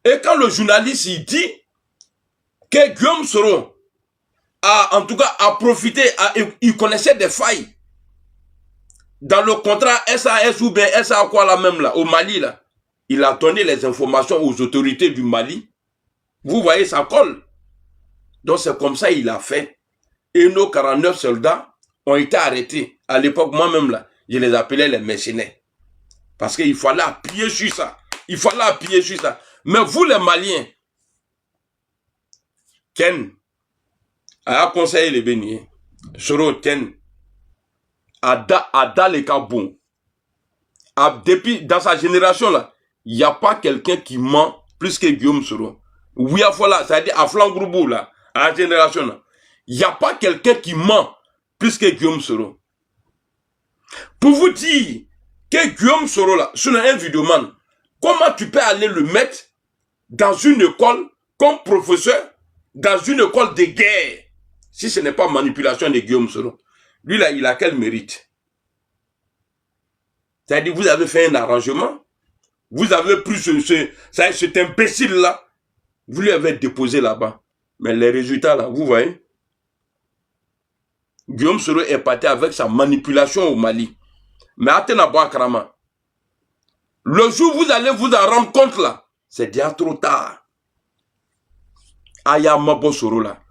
Et quand le journaliste il dit que Guillaume Soro a en tout cas a profité, il connaissait des failles dans le contrat SAS ou bien SA quoi là même là, au Mali là, il a donné les informations aux autorités du Mali. Vous voyez, ça colle. Donc c'est comme ça il a fait. Et nos 49 soldats ont été arrêtés. À l'époque, moi-même là, je les appelais les mercenaires. Parce qu'il fallait appuyer sur ça. Il fallait appuyer sur ça. Mais vous les Maliens, Ken a conseillé les béniers. Soro Ken a les cas bon. Depuis, dans sa génération là, il n'y a pas quelqu'un qui ment plus que Guillaume Soro. Oui, voilà, c'est-à-dire à Flangroubou là, à la génération là, il n'y a pas quelqu'un qui ment plus que Guillaume Soro. Pour vous dire que Guillaume Soro là, sur un vidéoman, comment tu peux aller le mettre dans une école comme professeur, dans une école de guerre. Si ce n'est pas manipulation de Guillaume Soro. Lui là, il a quel mérite? C'est-à-dire, vous avez fait un arrangement, vous avez pris cet imbécile-là, vous lui avez déposé là-bas. Mais les résultats là, vous voyez, Guillaume Soro est parti avec sa manipulation au Mali. Mais Atena Boakrama, le jour où vous allez vous en rendre compte là, c'est déjà trop tard. Aya Mabo Soro là.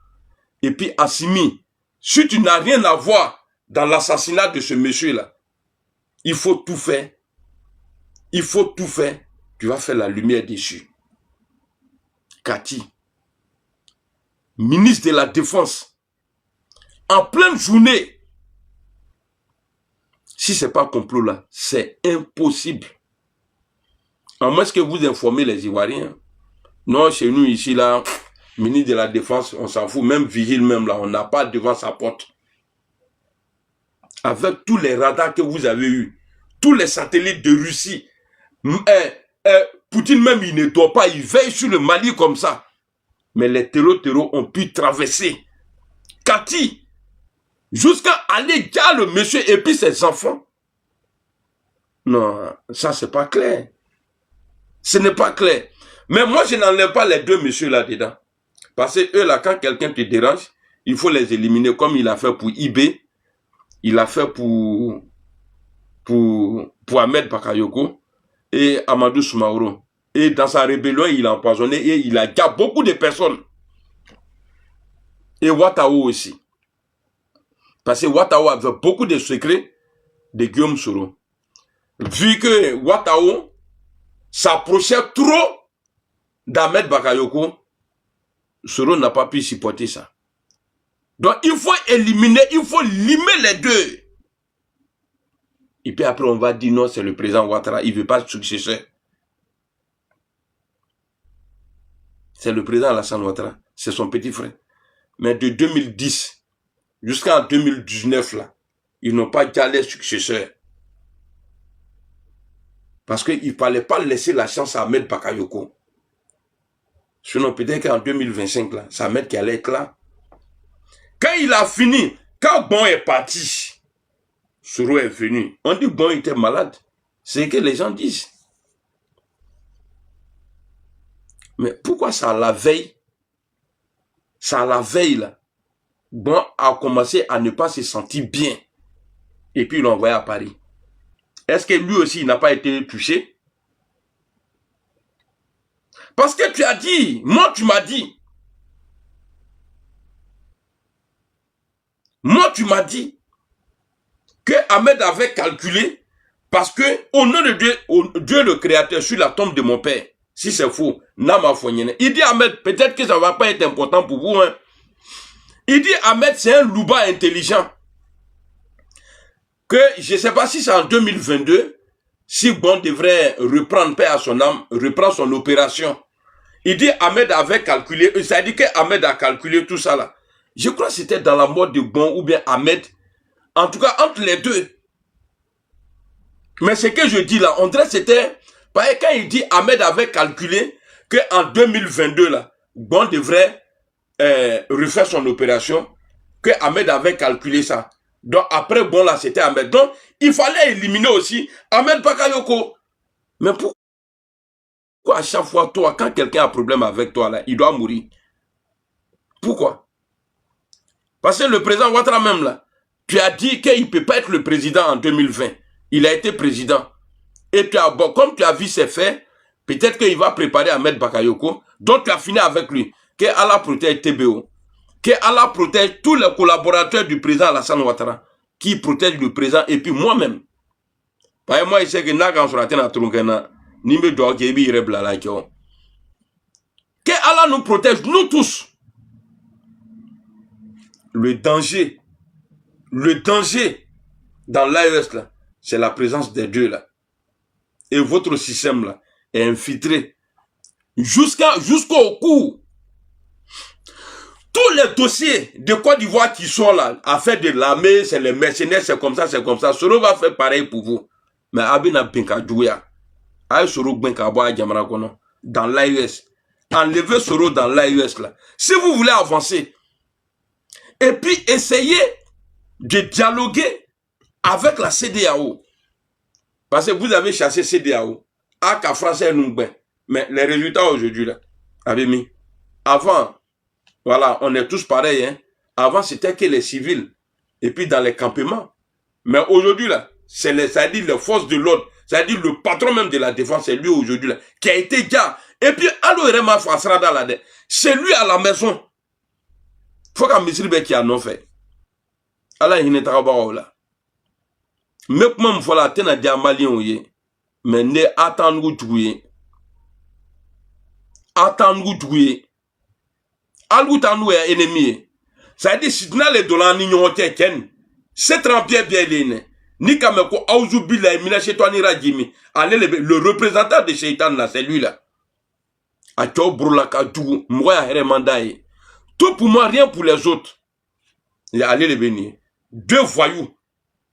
Et puis Assimi, si tu n'as rien à voir dans l'assassinat de ce monsieur-là, il faut tout faire. Il faut tout faire. Tu vas faire la lumière dessus. Kati, ministre de la Défense, en pleine journée, si ce n'est pas complot là, c'est impossible. En moins que vous informez les Ivoiriens. Non, chez nous ici là, ministre de la Défense, on s'en fout, même vigile même là, on n'a pas devant sa porte. Avec tous les radars que vous avez eus, tous les satellites de Russie, Poutine même il ne doit pas, il veille sur le Mali comme ça. Mais les terreaux ont pu traverser. Kati, jusqu'à aller dire le monsieur et puis ses enfants. Non, ça c'est pas clair. Ce n'est pas clair. Mais moi je n'enlève pas les deux messieurs là-dedans. Parce que eux là, quand quelqu'un te dérange, il faut les éliminer comme il a fait pour IB. Il a fait pour Ahmed Bakayoko et Amadou Soumaoro. Et dans sa rébellion, il a empoisonné et il a gardé beaucoup de personnes. Et Ouattao aussi. Parce que Ouattao avait beaucoup de secrets de Guillaume Soro. Vu que Ouattao s'approchait trop d'Ahmed Bakayoko, Soro n'a pas pu supporter ça. Donc il faut éliminer, il faut limer les deux. Et puis après on va dire non, c'est le président Ouattara, il ne veut pas de successeur. C'est le président Alassane Ouattara, c'est son petit frère. Mais de 2010 jusqu'en 2019 là, ils n'ont pas gardé successeur. Parce qu'il ne fallait pas laisser la chance à Ahmed Bakayoko. Sinon peut-être qu'en 2025 là, c'est Ahmed qui allait être là. Quand il a fini, quand Bon est parti, Soro est venu. On dit Bon était malade. C'est ce que les gens disent. Mais pourquoi ça la veille? Ça la veille là. Bon a commencé à ne pas se sentir bien. Et puis il l'a envoyé à Paris. Est-ce que lui aussi il n'a pas été touché? Parce que tu as dit, moi tu m'as dit. Moi, tu m'as dit que Ahmed avait calculé parce que au nom de Dieu, Dieu le Créateur sur la tombe de mon père, si c'est faux, Nama Foyene. Il dit Ahmed, peut-être que ça ne va pas être important pour vous. Hein. Il dit Ahmed, c'est un louba intelligent. Que je ne sais pas si c'est en 2022, si Bon devrait reprendre paix à son âme, reprendre son opération. Il dit Ahmed avait calculé, ça dit que Ahmed a calculé tout ça là. Je crois que c'était dans la mort de Bon ou bien Ahmed. En tout cas, entre les deux. Mais ce que je dis là, on dirait que c'était... Quand il dit Ahmed avait calculé qu'en 2022 là, Bon devrait refaire son opération, que Ahmed avait calculé ça. Donc après Bon là, c'était Ahmed. Donc il fallait éliminer aussi Ahmed Bakayoko. Mais pourquoi à chaque fois, toi, quand quelqu'un a un problème avec toi là, il doit mourir? Pourquoi? Parce que le président Ouattara même là, tu as dit qu'il ne peut pas être le président en 2020. Il a été président. Et tu as, bon, comme tu as vu ses faits, peut-être qu'il va préparer Ahmed Bakayoko. Donc tu as fini avec lui. Que Allah protège TBO. Que Allah protège tous les collaborateurs du président Alassane Ouattara. Qui protègent le président et puis moi-même. Parce que moi, je sais que Nagan sur la terre, que Allah nous protège, nous tous. Le danger dans l'AES là, c'est la présence des deux là. Et votre système là est infiltré jusqu'au cou. Tous les dossiers de Côte d'Ivoire qui sont là, affaire de l'armée, c'est les mercenaires, c'est comme ça, c'est comme ça. Soro va faire pareil pour vous. Mais Abina Pinka Douya, Aïe Soro Benka Boa Djamara Kono, dans l'AES, enlever Soro dans l'AES là. Si vous voulez avancer, et puis essayez de dialoguer avec la CEDEAO. Parce que vous avez chassé CEDEAO. Aka français Nungben. Mais les résultats aujourd'hui là, avez mis. Avant, voilà, on est tous pareils. Hein. Avant, c'était que les civils. Et puis dans les campements. Mais aujourd'hui là, c'est-à-dire les forces de l'ordre, c'est-à-dire le patron même de la défense, c'est lui aujourd'hui là, qui a été gars. Et puis, c'est lui à la maison. Faut qu'un ministre qui a non fait. Allah il n'est pas là. Mais comment voilà, t'es un diamalion ouye. Mais ne attendre tout. Attendre tout. Alou tanou est ennemi. Ça dit si tu n'as les dollars ni n'ont ken. C'est trempé bien les ni kameko auzubila et mina chez toi ni rajimi. Allez le représentant de Shaitan là, c'est lui là. A tcho broula ka dou moi remandaye. Tout pour moi, rien pour les autres. Il est allé le bénir. Deux voyous.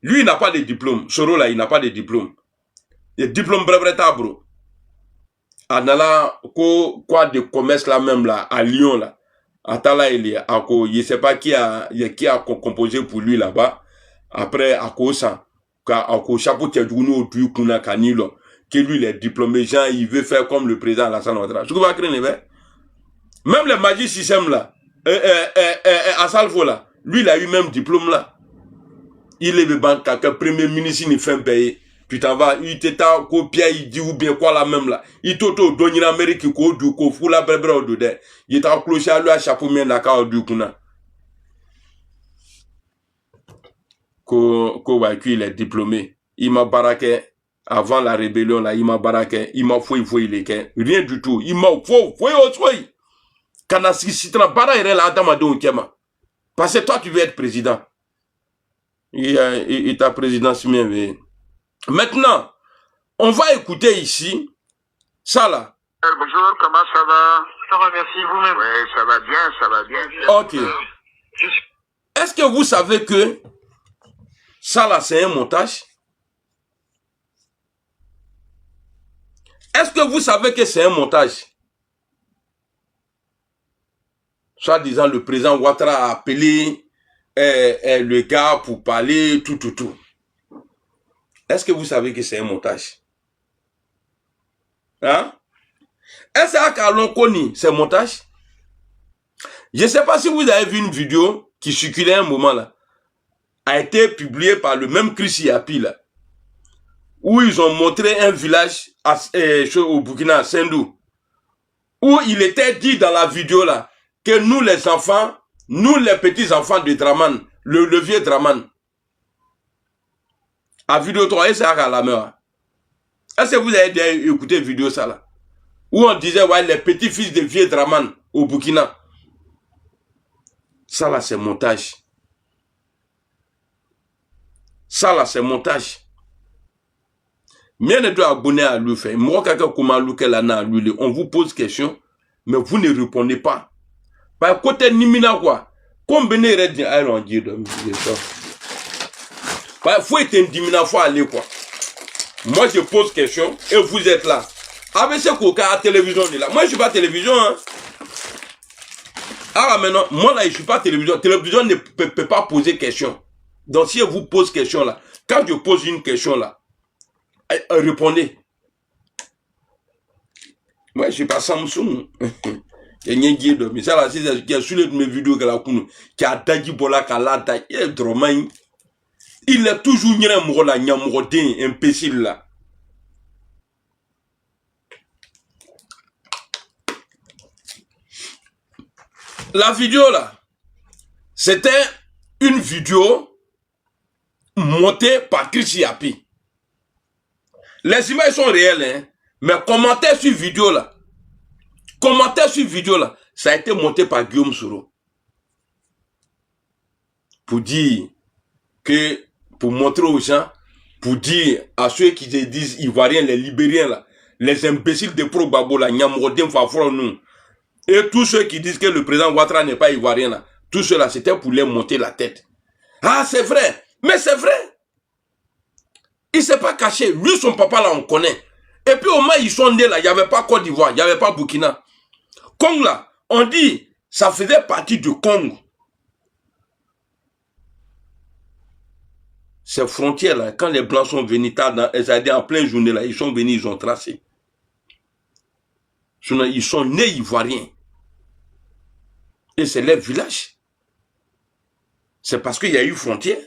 Lui, il n'a pas de diplôme. Soro là, il n'a pas de diplôme. Il a diplôme brevetat, bro. Anala, quoi de commerce là même là, à Lyon là. Atala, il est à quoi, je ne sais pas qui a composé pour lui là-bas. Après, à quoi ça? À quoi chapeau qui a du nous au kuna kanilo. Que lui, il est diplômé, Jean, il veut faire comme le président Alassane Ouattara. Je vois que même le Magic System là, à Salfo là, lui, il a eu même diplôme là. Il est le banque, quelqu'un premier ministre, il fait payer. Tu t'en vas, il t'état copié, il dit ou bien quoi là même là. Il t'auto donne en Amérique, il du coup, fou la brèbre au dedans. Il est en clocher à lui à chapeau mien d'accord du kuna. Il est diplômé. Il m'a baraqué avant la rébellion là, il m'a baraqué, il m'a fouillé, il est rien du tout. Il m'a fouillé au soleil. Quand si tu n'as pas là, parce que toi tu veux être président. Il t'a président si bien. Maintenant, on va écouter ici ça là. Bonjour, comment ça va? Ça va, merci, vous-même. Oui, ça va bien, ça va bien. Ok. Est-ce que vous savez que ça là c'est un montage? Est-ce que vous savez que c'est un montage? Soit disant le président Ouattara a appelé le gars pour parler, tout. Est-ce que vous savez que c'est un montage? Hein? Est-ce qu'à l'on connaît ce montage? Je ne sais pas si vous avez vu une vidéo qui circulait un moment là, a été publiée par le même Chris Yapi là, où ils ont montré un village au Burkina, Sendou, où il était dit dans la vidéo là, que nous les enfants, nous les petits enfants de Draman, le vieux Draman, à vidéo 3, et c'est à la mer. Est-ce que vous avez déjà écouté vidéo ça là? Où on disait, ouais, les petits fils de vieux Draman au Burkina. Ça là, c'est montage. Ça là, c'est montage. Bien de abonner à lui faire. Moi, quelqu'un comment lui, on vous pose question, mais vous ne répondez pas. Par côté Nimina quoi, combien de temps allons dire de ça? Faut être indimina, faut aller quoi. Moi je pose question et vous êtes là. Avec ce coca à télévision là. Moi je suis pas télévision hein. Ah maintenant, moi là je suis pas télévision. Télévision ne peut pas poser question. Donc si je vous pose question là, quand je pose une question là, répondez. Moi je suis pas Samsung. Il y a un guide, mais ça là, c'est qui a sur mes vidéos qui a tagi bola kalata, il est toujours un imbécile là. La vidéo là, c'était une vidéo montée par Chris Yapi. Les images sont réelles, hein, mais commentaires sur vidéo là. Commentaire sur vidéo là, ça a été monté par Guillaume Soro. Pour dire que, pour montrer aux gens, pour dire à ceux qui se disent Ivoiriens, les Libériens là, les imbéciles de Pro Babo là, Nyamrodin Fafro nous, et tous ceux qui disent que le président Ouattara n'est pas Ivoirien là, tout cela c'était pour les monter la tête. Ah c'est vrai, mais c'est vrai. Il s'est pas caché, lui son papa là on connaît. Et puis au moins ils sont nés là, il n'y avait pas Côte d'Ivoire, il n'y avait pas Burkina. Congo là, on dit, ça faisait partie du Congo. Ces frontières là, quand les Blancs sont venus tard, c'est-à-dire en pleine journée là, ils sont venus, ils ont tracé. Ils sont nés ivoiriens. Et c'est leur village. C'est parce qu'il y a eu frontière.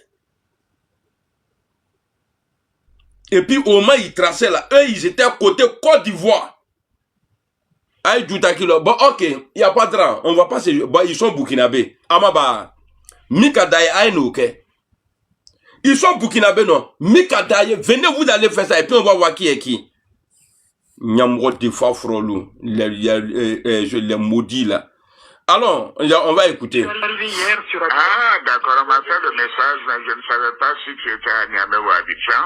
Et puis au moins ils traçaient là, eux ils étaient à côté Côte d'Ivoire. Bon ok, il n'y a pas de drame, on va pas se... Bon, ils sont burkinabés. Amaba, Mikadaye Aïnouke. Ils sont burkinabés non. Mikadaye, venez vous aller faire ça et puis on va voir qui est qui. Nyamro de Fafrolou, les maudits là. Alors, on va écouter. Ah, d'accord, on m'a fait le message, mais je ne savais pas si tu étais à Niamey ou à Abidjan.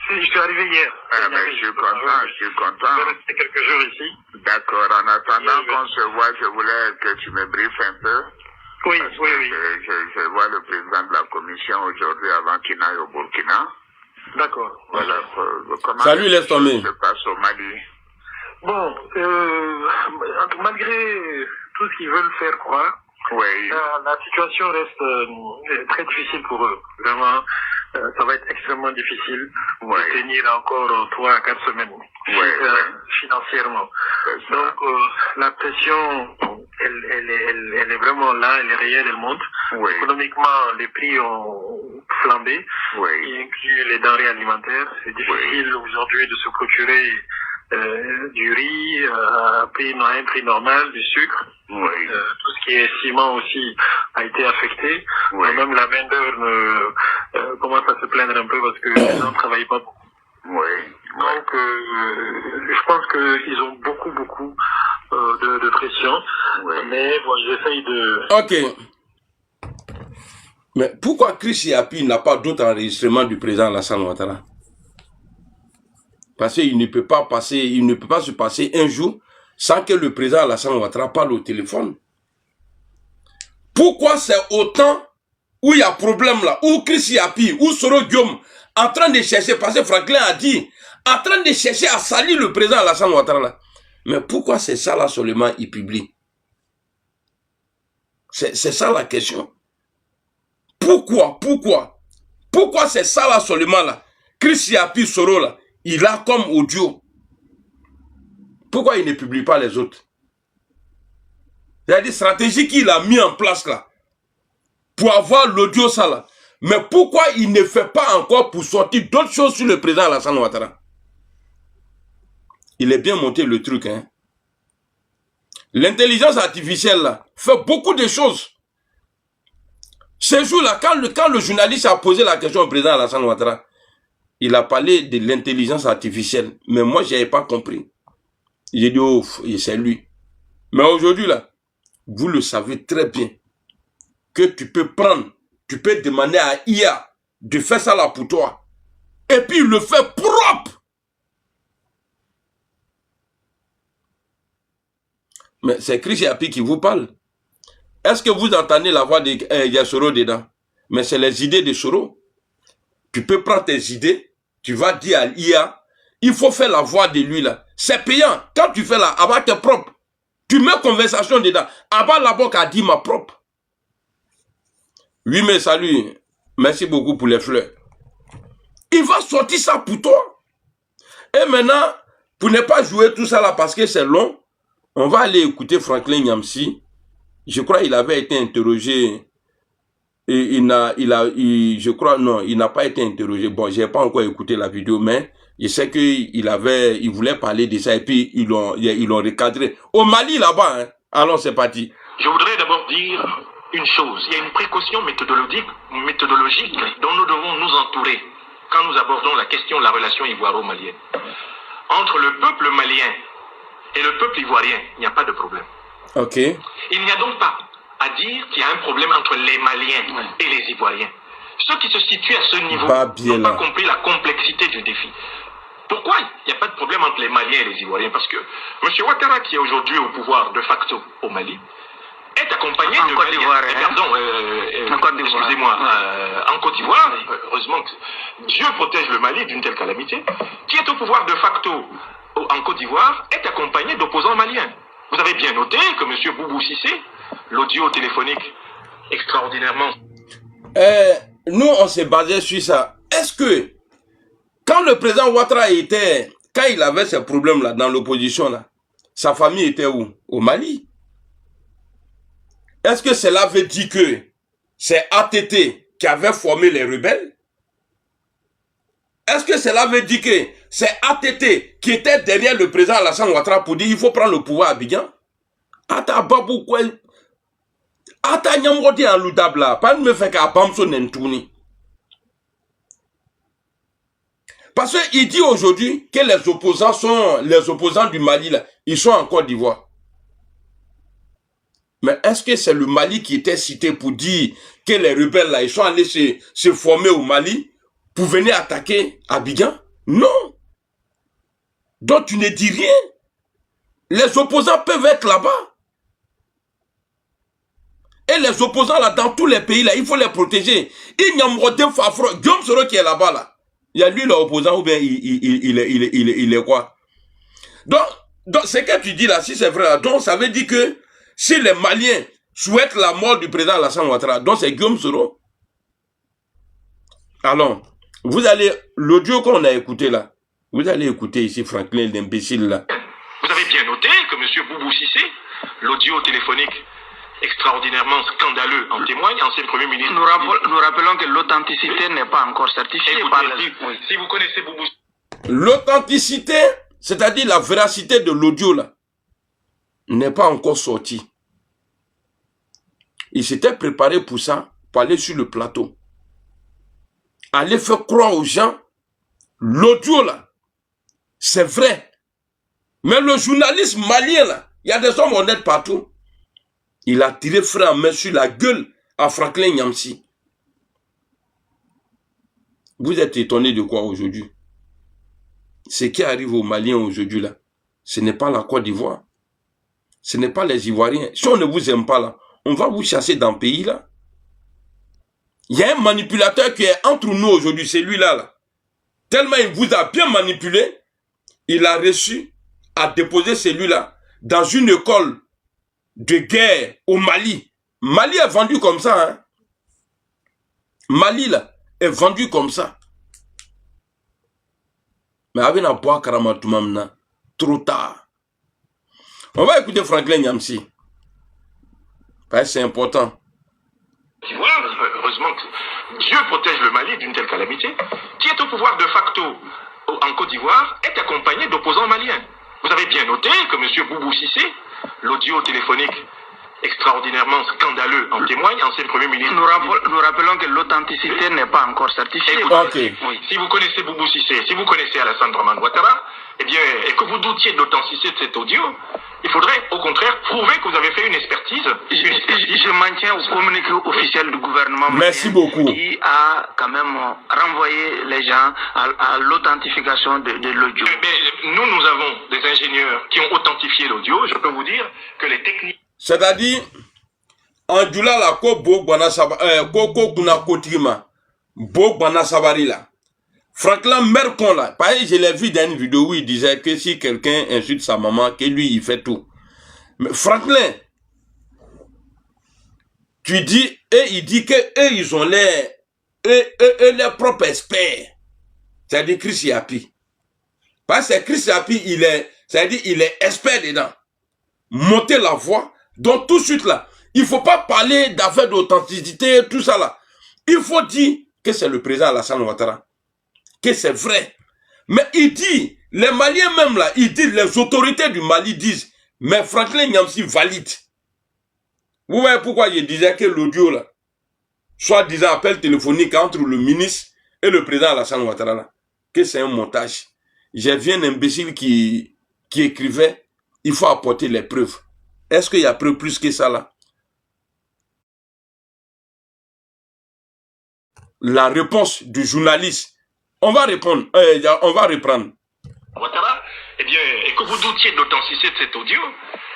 Si, je suis arrivé hier. Ah, mais je suis content, je suis content. Je vais rester quelques jours ici. D'accord, en attendant qu'on se voit, je voulais que tu me briefes un peu. Oui, Parce oui, que oui. Je vois le président de la commission aujourd'hui avant qu'il n'aille au Burkina. D'accord. Voilà, comment Salut, laisse tomber. se passe au Mali. Bon, malgré tout ce qu'ils veulent faire croire, Oui, la situation reste très difficile pour eux. Vraiment, ça va être extrêmement difficile de tenir encore 3 à 4 semaines financièrement. Donc, la pression, elle est vraiment là, elle est réelle, elle monte. Économiquement, les prix ont flambé, y inclut les denrées alimentaires. C'est difficile aujourd'hui de se procurer du riz à un prix normal, du sucre. Tout ce qui est ciment aussi a été affecté. Même la main d'œuvre commence à se plaindre un peu parce que les gens ne travaillent pas beaucoup. Donc, je pense qu'ils ont beaucoup de pression. Mais bon, j'essaye de... Ok. Mais pourquoi Chris Yapi n'a pas d'autre enregistrement du président Alassane Ouattara? Parce qu'il ne peut pas se passer un jour sans que le président Alassane Ouattara parle au téléphone. Pourquoi c'est autant où il y a problème là, où Chris Yapi, où Soro Guillaume, en train de chercher, parce que Franklin a dit, en train de chercher à salir le président Alassane Ouattara là. Mais pourquoi c'est ça là seulement il publie? C'est ça la question. Pourquoi c'est ça là seulement là? Chris Yapi Soro là, il a comme audio. Pourquoi il ne publie pas les autres? C'est-à-dire stratégie qu'il a mis en place là, pour avoir l'audio ça là. Mais pourquoi il ne fait pas encore pour sortir d'autres choses sur le président Alassane Ouattara? Il est bien monté le truc, hein. L'intelligence artificielle là, fait beaucoup de choses. Ce jour-là, quand le journaliste a posé la question au président Alassane Ouattara, il a parlé de l'intelligence artificielle. Mais moi, je n'avais pas compris. J'ai dit, oh, c'est lui. Mais aujourd'hui, là, vous le savez très bien que tu peux demander à IA de faire ça là pour toi. Et puis, il le fait propre. Mais c'est Chris Yapi qui vous parle. Est-ce que vous entendez la voix de Soro dedans? Mais c'est les idées de Soro. Tu peux prendre tes idées, tu vas dire à l'IA, il faut faire la voix de lui là. C'est payant. Quand tu fais là, Abba t'es propre. Tu mets conversation dedans. Abba là-bas a dit ma propre. Oui, mais salut. Merci beaucoup pour les fleurs. Il va sortir ça pour toi. Et maintenant, pour ne pas jouer tout ça là parce que c'est long, on va aller écouter Franklin Nyamsi. Je crois qu'il avait été interrogé. Et je crois, non, il n'a pas été interrogé. Bon, j'ai pas encore écouté la vidéo, mais je sais il voulait parler de ça et puis ils l'ont recadré. Au Mali, là-bas, hein. Alors, c'est parti. Je voudrais d'abord dire une chose. Il y a une précaution méthodologique dont nous devons nous entourer quand nous abordons la question de la relation ivoiro-malienne. Entre le peuple malien et le peuple ivoirien, il n'y a pas de problème. Ok. Il n'y a donc pas à dire qu'il y a un problème entre les Maliens et les Ivoiriens. Ceux qui se situent à ce niveau n'ont pas compris la complexité du défi. Pourquoi il n'y a pas de problème entre les Maliens et les Ivoiriens? Parce que M. Ouattara, qui est aujourd'hui au pouvoir de facto au Mali, est accompagné de Maliens. Excusez-moi, en Côte d'Ivoire, heureusement que Dieu protège le Mali d'une telle calamité, qui est au pouvoir de facto en Côte d'Ivoire, est accompagné d'opposants maliens. Vous avez bien noté que M. Boubou Cissé, l'audio téléphonique extraordinairement... Nous, on s'est basé sur ça. Est-ce que, quand le président Ouattara était, quand il avait ces problèmes-là dans l'opposition, là, sa famille était où? Au Mali. Est-ce que cela veut dire que c'est ATT qui avait formé les rebelles? Est-ce que cela veut dire que c'est ATT qui était derrière le président Alassane Ouattara pour dire il faut prendre le pouvoir à Abidjan? Ata babou quoi? Ata nyamrodi en l'oudabla, pas de me faire qu'à Bamso n'entouni. Parce qu'il dit aujourd'hui que les opposants du Mali, là, ils sont en Côte d'Ivoire. Mais est-ce que c'est le Mali qui était cité pour dire que les rebelles, là, ils sont allés se former au Mali pour venir attaquer Abidjan? Non. Donc tu ne dis rien. Les opposants peuvent être là-bas. Et les opposants là, dans tous les pays là, il faut les protéger. Il y a un Fafro, Guillaume Soro qui est là-bas là. Il y a lui l'opposant ou bien il est quoi? Donc ce que tu dis là, si c'est vrai là, donc ça veut dire que si les Maliens souhaitent la mort du président Alassane Ouattara, donc c'est Guillaume Soro. Alors, vous allez, l'audio qu'on a écouté là, vous allez écouter ici Franklin l'imbécile là. Vous avez bien noté que M. Boubou Cissé, l'audio téléphonique extraordinairement scandaleux en témoigne, ancien Premier ministre. Nous rappelons que l'authenticité n'est pas encore certifiée par si vous connaissez Boubou... L'authenticité, c'est-à-dire la véracité de l'audio là, n'est pas encore sortie. Il s'était préparé pour ça, pour aller sur le plateau. Aller faire croire aux gens, l'audio là, c'est vrai. Mais le journaliste malien là, il y a des hommes honnêtes partout. Il a tiré frein en main sur la gueule à Franklin Nyamsi. Vous êtes étonné de quoi aujourd'hui? Ce qui arrive aux Maliens aujourd'hui là, ce n'est pas la Côte d'Ivoire. Ce n'est pas les Ivoiriens. Si on ne vous aime pas là, on va vous chasser dans le pays là. Il y a un manipulateur qui est entre nous aujourd'hui, c'est lui là. Tellement il vous a bien manipulé, il a reçu à déposer celui-là dans une école de guerre au Mali. Mali est vendu comme ça, hein. Mali là est vendu comme ça. Mais avec un poids Karamatoumamna, trop tard. On va écouter Franklin Nyamsi. C'est important. Heureusement que Dieu protège le Mali d'une telle calamité. Qui est au pouvoir de facto en Côte d'Ivoire est accompagné d'opposants maliens. Vous avez bien noté que M. Boubou Cissé, l'audio téléphonique extraordinairement scandaleux en témoigne, ancien Premier ministre. Nous rappelons que l'authenticité n'est pas encore certifiée. Si vous connaissez Boubou Cissé, si vous connaissez Alassane Draman Ouattara, eh bien, et que vous doutiez de l'authenticité de cet audio, il faudrait au contraire prouver que vous avez fait une expertise. Je maintiens au communiqué officiel du gouvernement. Merci beaucoup. Qui a quand même renvoyé les gens à l'authentification de l'audio. Nous avons des ingénieurs qui ont authentifié l'audio. Je peux vous dire que les techniques... C'est-à-dire, en Djoula la Koko Kuna Kotrima, Bana Sabari là. Franklin Mercon là, par exemple, je l'ai vu dans une vidéo où il disait que si quelqu'un insulte sa maman, que lui il fait tout. Mais Franklin, tu dis, et il dit que eux ils ont leurs propres experts. C'est-à-dire Chris Yapi. Parce que Chris Yapi, c'est-à-dire il est expert dedans. Monter la voix. Donc tout de suite là, il ne faut pas parler d'affaires d'authenticité, tout ça là. Il faut dire que c'est le président Alassane Ouattara. Que c'est vrai. Mais il dit, les Maliens même là, il dit, les autorités du Mali disent, mais Franklin Nyamsi valide. Vous voyez pourquoi je disais que l'audio là, soit disant appel téléphonique entre le ministre et le président Alassane Ouattara là, que c'est un montage. J'ai vu un imbécile qui écrivait, il faut apporter les preuves. Est-ce qu'il y a preuve plus que ça là? La réponse du journaliste. On va répondre, on va reprendre. Ouattara, eh bien, et que vous doutiez de l'authenticité de cet audio,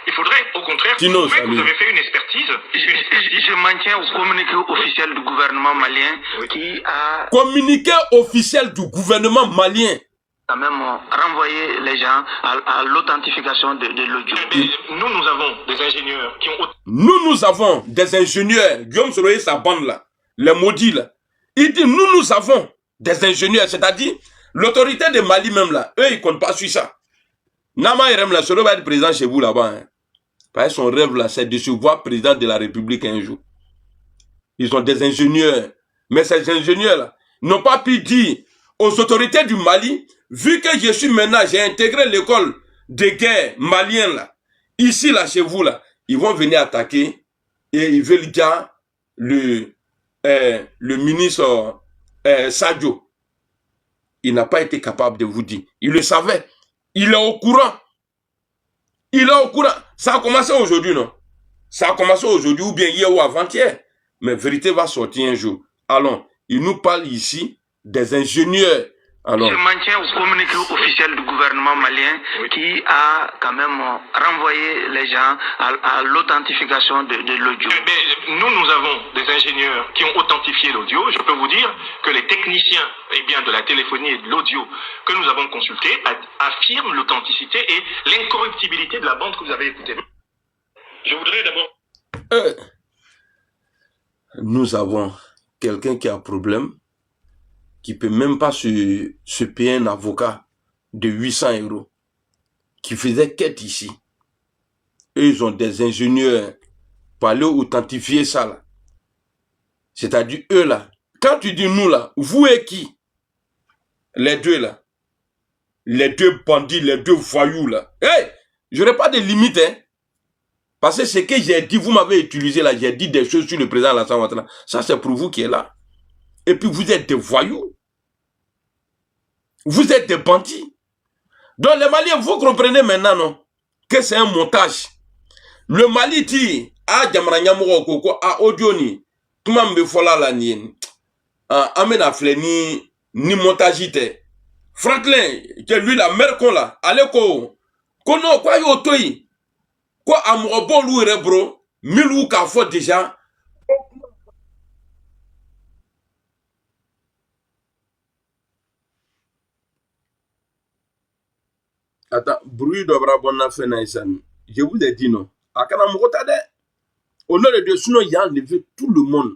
il faudrait au contraire Tino, prouver que vous avez fait une expertise. Je maintiens au communiqué officiel du gouvernement malien qui a... Communiqué officiel du gouvernement malien. quand même renvoyer les gens à l'authentification de l'audio. Nous avons des ingénieurs qui ont... Nous avons des ingénieurs. Guillaume Soro et sa bande là, les maudits là. Il dit nous avons des ingénieurs, c'est-à-dire l'autorité de Mali même là, eux ils comptent pas sur ça. Nama Irem là, Soro va être président chez vous là-bas. Hein. Parce que son rêve là, c'est de se voir président de la République un jour. Ils ont des ingénieurs. Mais ces ingénieurs là n'ont pas pu dire aux autorités du Mali, vu que je suis maintenant, j'ai intégré l'école de guerre malienne là, ici là, chez vous là, ils vont venir attaquer et ils veulent dire le ministre Sadio. Il n'a pas été capable de vous dire. Il le savait. Il est au courant. Il est au courant. Ça a commencé aujourd'hui, non? Ça a commencé aujourd'hui ou bien hier ou avant-hier. Mais vérité va sortir un jour. Allons, il nous parle ici des ingénieurs. Alors, je maintiens au communiqué officiel du gouvernement malien qui a quand même renvoyé les gens à l'authentification de l'audio. Nous avons des ingénieurs qui ont authentifié l'audio. Je peux vous dire que les techniciens de la téléphonie et de l'audio que nous avons consultés affirment l'authenticité et l'incorruptibilité de la bande que vous avez écoutée. Je voudrais d'abord... Nous avons quelqu'un qui a un problème, qui peut même pas se payer un avocat de 800 €, qui faisait quête ici. Et ils ont des ingénieurs pour aller authentifier ça là. C'est-à-dire eux là. Quand tu dis nous là, vous et qui? Les deux là. Les deux bandits, les deux voyous là. Hey! J'aurais pas de limite, hein. Parce que ce que j'ai dit, vous m'avez utilisé là, j'ai dit des choses sur le président Alassane Ouattara. Ça c'est pour vous qui est là. Et puis vous êtes des voyous. Vous êtes des bandits. Donc les Maliens, vous comprenez maintenant, non? Que c'est un montage. Le Mali dit, Djamra Nyamoro Koko, Odioni, tout le monde me fola la nienne. Amena Fleni, ni montage. Franklin, que lui la mère qu'on l'a, allez ko, kono, quoi yotoi, quoi amoureux loué rebro, milou ka fo déjà. Attends, bruit d'obra bonne fait naïsan. Je vous ai dit non. Akana mokotade. Au nom de Dieu, sinon il y a enlevé tout le monde.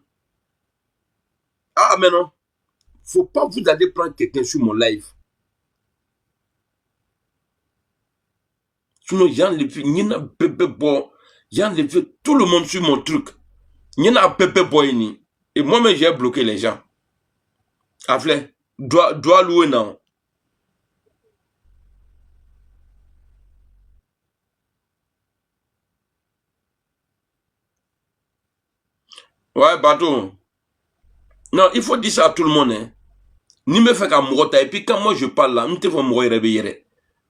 Ah, mais non. Faut pas vous aller prendre quelqu'un sur mon live. Sinon il y a enlevé, il y a bébé boy. Il y a enlevé tout le monde sur mon truc. Il y a bébé boy. Et moi-même, j'ai bloqué les gens. Afle, doit louer non. Ouais, bateau. Non, il faut dire ça à tout le monde. Hein. Ni me fait qu'à mourir. Et puis quand moi je parle là, nous te faut mourir réveiller.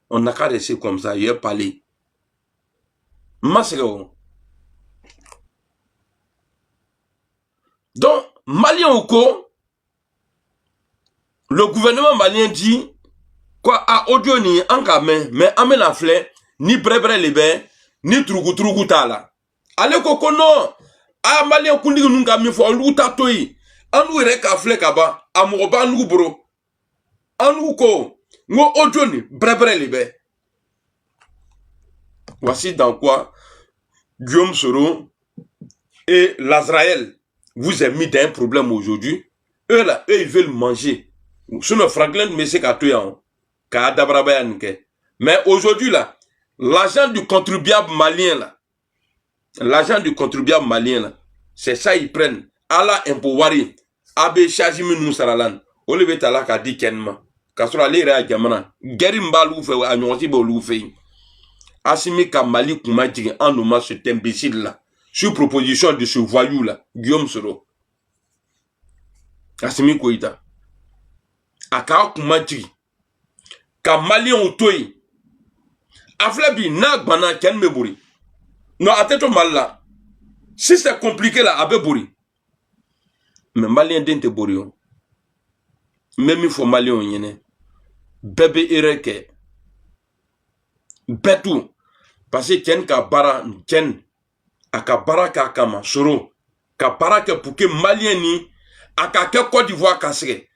On n'a qu'à rester comme ça, il a parlé. Masséro. Donc, Malien ou quoi? Le gouvernement malien dit quoi à audio ni en gamin, mais amène à fleur, ni brebre les ni trougu tala. Allez koko non. Ah, Malien kundi nunga mi fo lu tatoi. Anu rek a flek aba, amoba nu bro. Anu ko, ngo ojoni, brebre libe. Voici dans quoi Guillaume Soro et l'Azraël vous avez mis dans un problème aujourd'hui. Eux là, eux ils veulent manger. Sinon Franklin mais c'est qu'à toi, mais aujourd'hui là, l'argent du contribuable malien là. L'argent du contribuable malien là, c'est ça ils prennent. Allah impowari, abe chajimi nusaralan. Olive tala ka di kenma. Kasura lere a jamana. Gerimba loufe a nyonsi bo loufe. Asimi ka Mali kuma jigi en nommant cet imbécile là. Sur proposition de ce voyou là, Guillaume Soro. Asimi Koïta. Aka kuma jigi. Ka Mali on toy. Aflebi na gbana ken meburi. Non, attends mal là. Si c'est compliqué là, abe buri. Mais Malien dente borio. Même il faut Malien yene. Bébé ereke. Betou. Parce que tiens ka bara tiens. Aka bara ka kama soro. Ka bara ke pour que Malien ni. Aka ke Côte d'Ivoire kasere.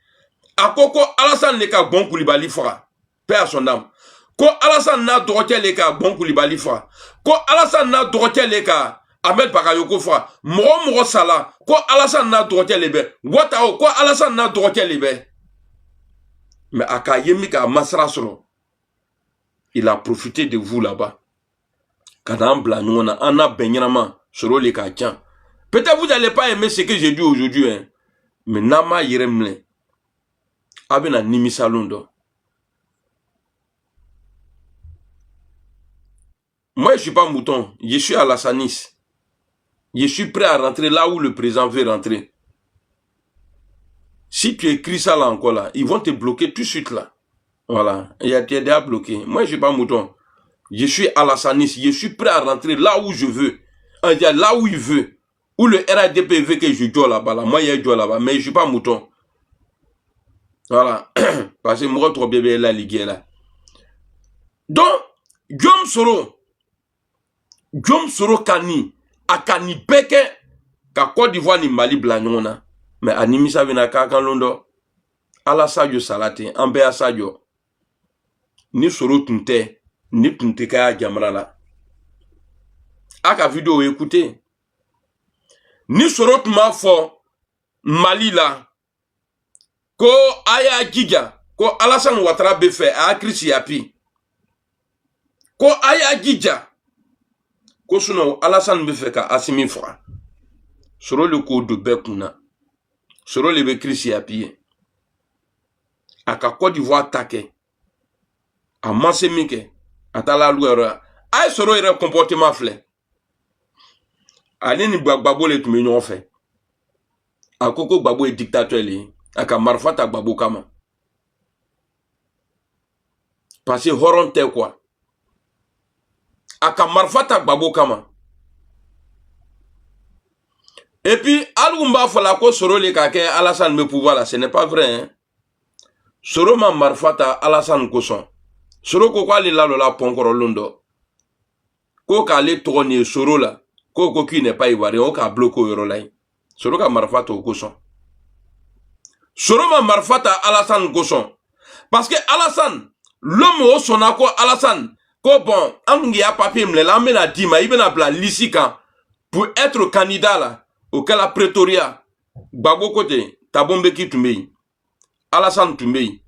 Akoko Alassane ne ka bon Koulibaly fera. paix à son âme. Ko Alassane n'a droité les cas, bon Koulibaly fra. Ko Alassane n'a droité les cas, Ahmed Bakayoko fra. Moro Sala. Ko Alassane n'a droité les baies. Watao, ko Alassane n'a droité les baies. Mais Akayemika Masrasro, il a profité de vous là-bas. Kadam Blanouana, Anna Benyama, sur les Katiens. Peut-être vous n'allez pas aimer ce que j'ai dit aujourd'hui, hein. Mais Nama Yeremle, Abena Nimisalondo. Moi, je ne suis pas mouton, je suis Alassanis. Je suis prêt à rentrer là où le président veut rentrer. Si tu écris ça là encore là, ils vont te bloquer tout de suite là. Voilà, il y a déjà bloqué. Moi, je ne suis pas mouton. Je suis Alassanis, je suis prêt à rentrer là où je veux. Là où il veut. Où le RADP veut que je joue là-bas. Là. Moi, il y a joué là-bas, mais je ne suis pas mouton. Voilà. Parce que moi, trop bébé là, ligué là. Donc, Guillaume Soro Kani, a Kani Peke, ka Côte d'Ivoire ni Mali Blagnona. Mais Animisa vena Kakan Londo, ala Sadio Salate, Ambea Sadio. Ni Soro Tunte, ni Tunte Kaya Jamrala. Aka vidéo écoutez. Ni Soro Tmafo, Mali la, ko Aya Gidja, ko Alassane Ouattara Befe, a Krisi Yapi. Ko Aya Gidja. Ko suno Alassane Befe ka Assimi Fra. Soro le ko de Bekuna. Soro le be Krisi Yapi. Aka Côte d'Ivoire take. A Mansemike. Atala Louera. Ay Soro ere comportement flé. Allez ni Gbagbo le tume nyon fait. A Koko Gbagbo est dictateur li. Aka Marfata Gbagbo kama. Parce que horon te quoi. Aka Marfata Gbagbo kama. Et puis Alumba fala ko Soro le kake Alassane me pouvoir là, ce n'est pas vrai hein. Soro ma Marfata Alassane koson. Soro ko kwa li la lola ponkoro londo. Ko ka le trône Soro là. Koko qui n'est pas ivoirien, on a bloqué au Eurolay. Soro ka Marfata au Kosson. Soro ma Marfata Alassane Kosson. Parce que Alassane, l'homme au sonako Alassane, ko bon, angia papier me l'amène à Dima, il vient à Lissika pour être candidat là, auquel la Pretoria, Gbagbo côté, Tabombe qui Tumbei, Alassane Tumbei,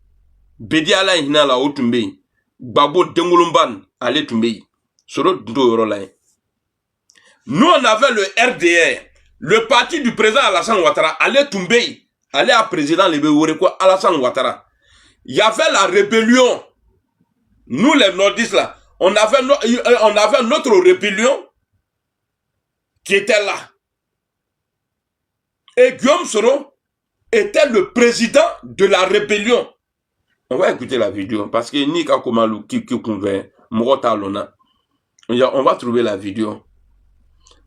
Bedi Ala Hinala au Tumbei, Gbagbo Dengolumban, allez Tumbei. Soro do Eurolay. Nous, on avait le RDR, le parti du président Alassane Ouattara, allait tomber, allait à président Lebewureko Alassane Ouattara. Il y avait la rébellion. Nous, les nordistes, là, on avait notre rébellion qui était là. Et Guillaume Soro était le président de la rébellion. On va écouter la vidéo, parce que Nika Komalou qui convainc, Morota Lona. On va trouver la vidéo.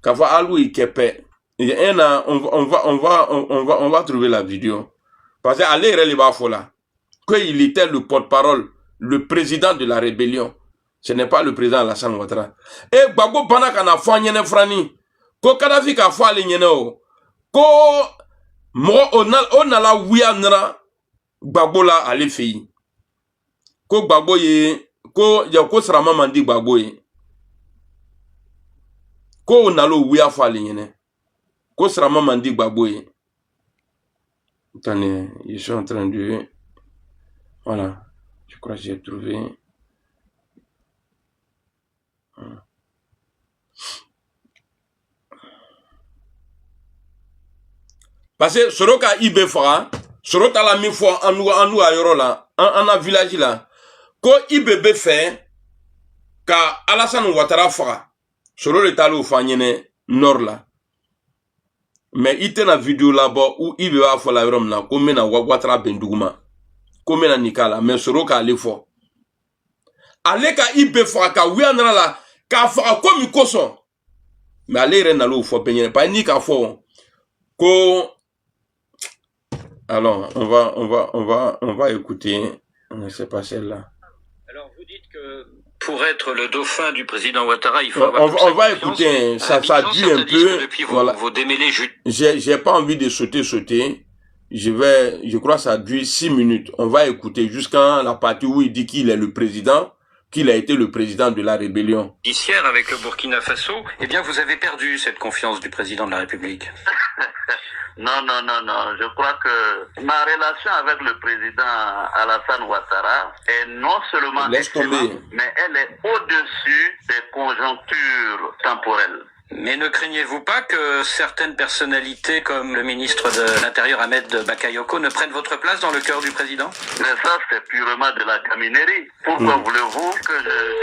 Kava Aloui Kepe. On va trouver la vidéo. Parce que Allez Reliba Fola, qu'il était le porte-parole, le président de la rébellion. Ce n'est pas le président Alassane Ouattara. Et Gbagbo Banakana Fanyene Frani. Ko Kadhafi ka Fali Nyeneo. Ko Mo Onala Ouyanra. Gbagbo la ale fei. Ko Gbagbo ye. Ko Yako Srama Mandi Gbagbo ye. Ko nalo ouya fali yene. Ko Srama Mandi Gbagbo ye. Attendez, je suis en train de... Voilà. Je crois que j'ai trouvé... Parce que Soroka Ibe Fara, Sorota la mi fois en nous à Yoro là, en un village là, ko Ibe fait, ka Alassane Ouattara Fara. Soro le talo fanyene nord là. Mais il y a une vidéo là-bas où il va faire la Rome là, comme na Ouattara Bendougma, comme na Nikala, mais Soro ka aller fort. Aller ka Ibe Fara ka ouyanra là, ka fara comme il koson. Mais aller rena lo fort penyene, pas ni ka fort. Ko alors on va écouter, c'est pas celle-là. Alors vous dites que pour être le dauphin du président Ouattara, il faut avoir on va écouter, ça dit un peu, depuis voilà. vos démêlés j'ai pas envie de sauter, je crois que ça dure 6 minutes. On va écouter jusqu'à la partie où il dit qu'il est le président, qu'il a été le président de la rébellion. Judiciaire avec le Burkina Faso, eh bien vous avez perdu cette confiance du président de la République. Non, non, non, non. Je crois que ma relation avec le président Alassane Ouattara est non seulement excellente, mais elle est au-dessus des conjonctures temporelles. Mais ne craignez-vous pas que certaines personnalités comme le ministre de l'Intérieur Ahmed Bakayoko ne prennent votre place dans le cœur du président? Mais ça, c'est purement de la caminerie. Pourquoi voulez-vous que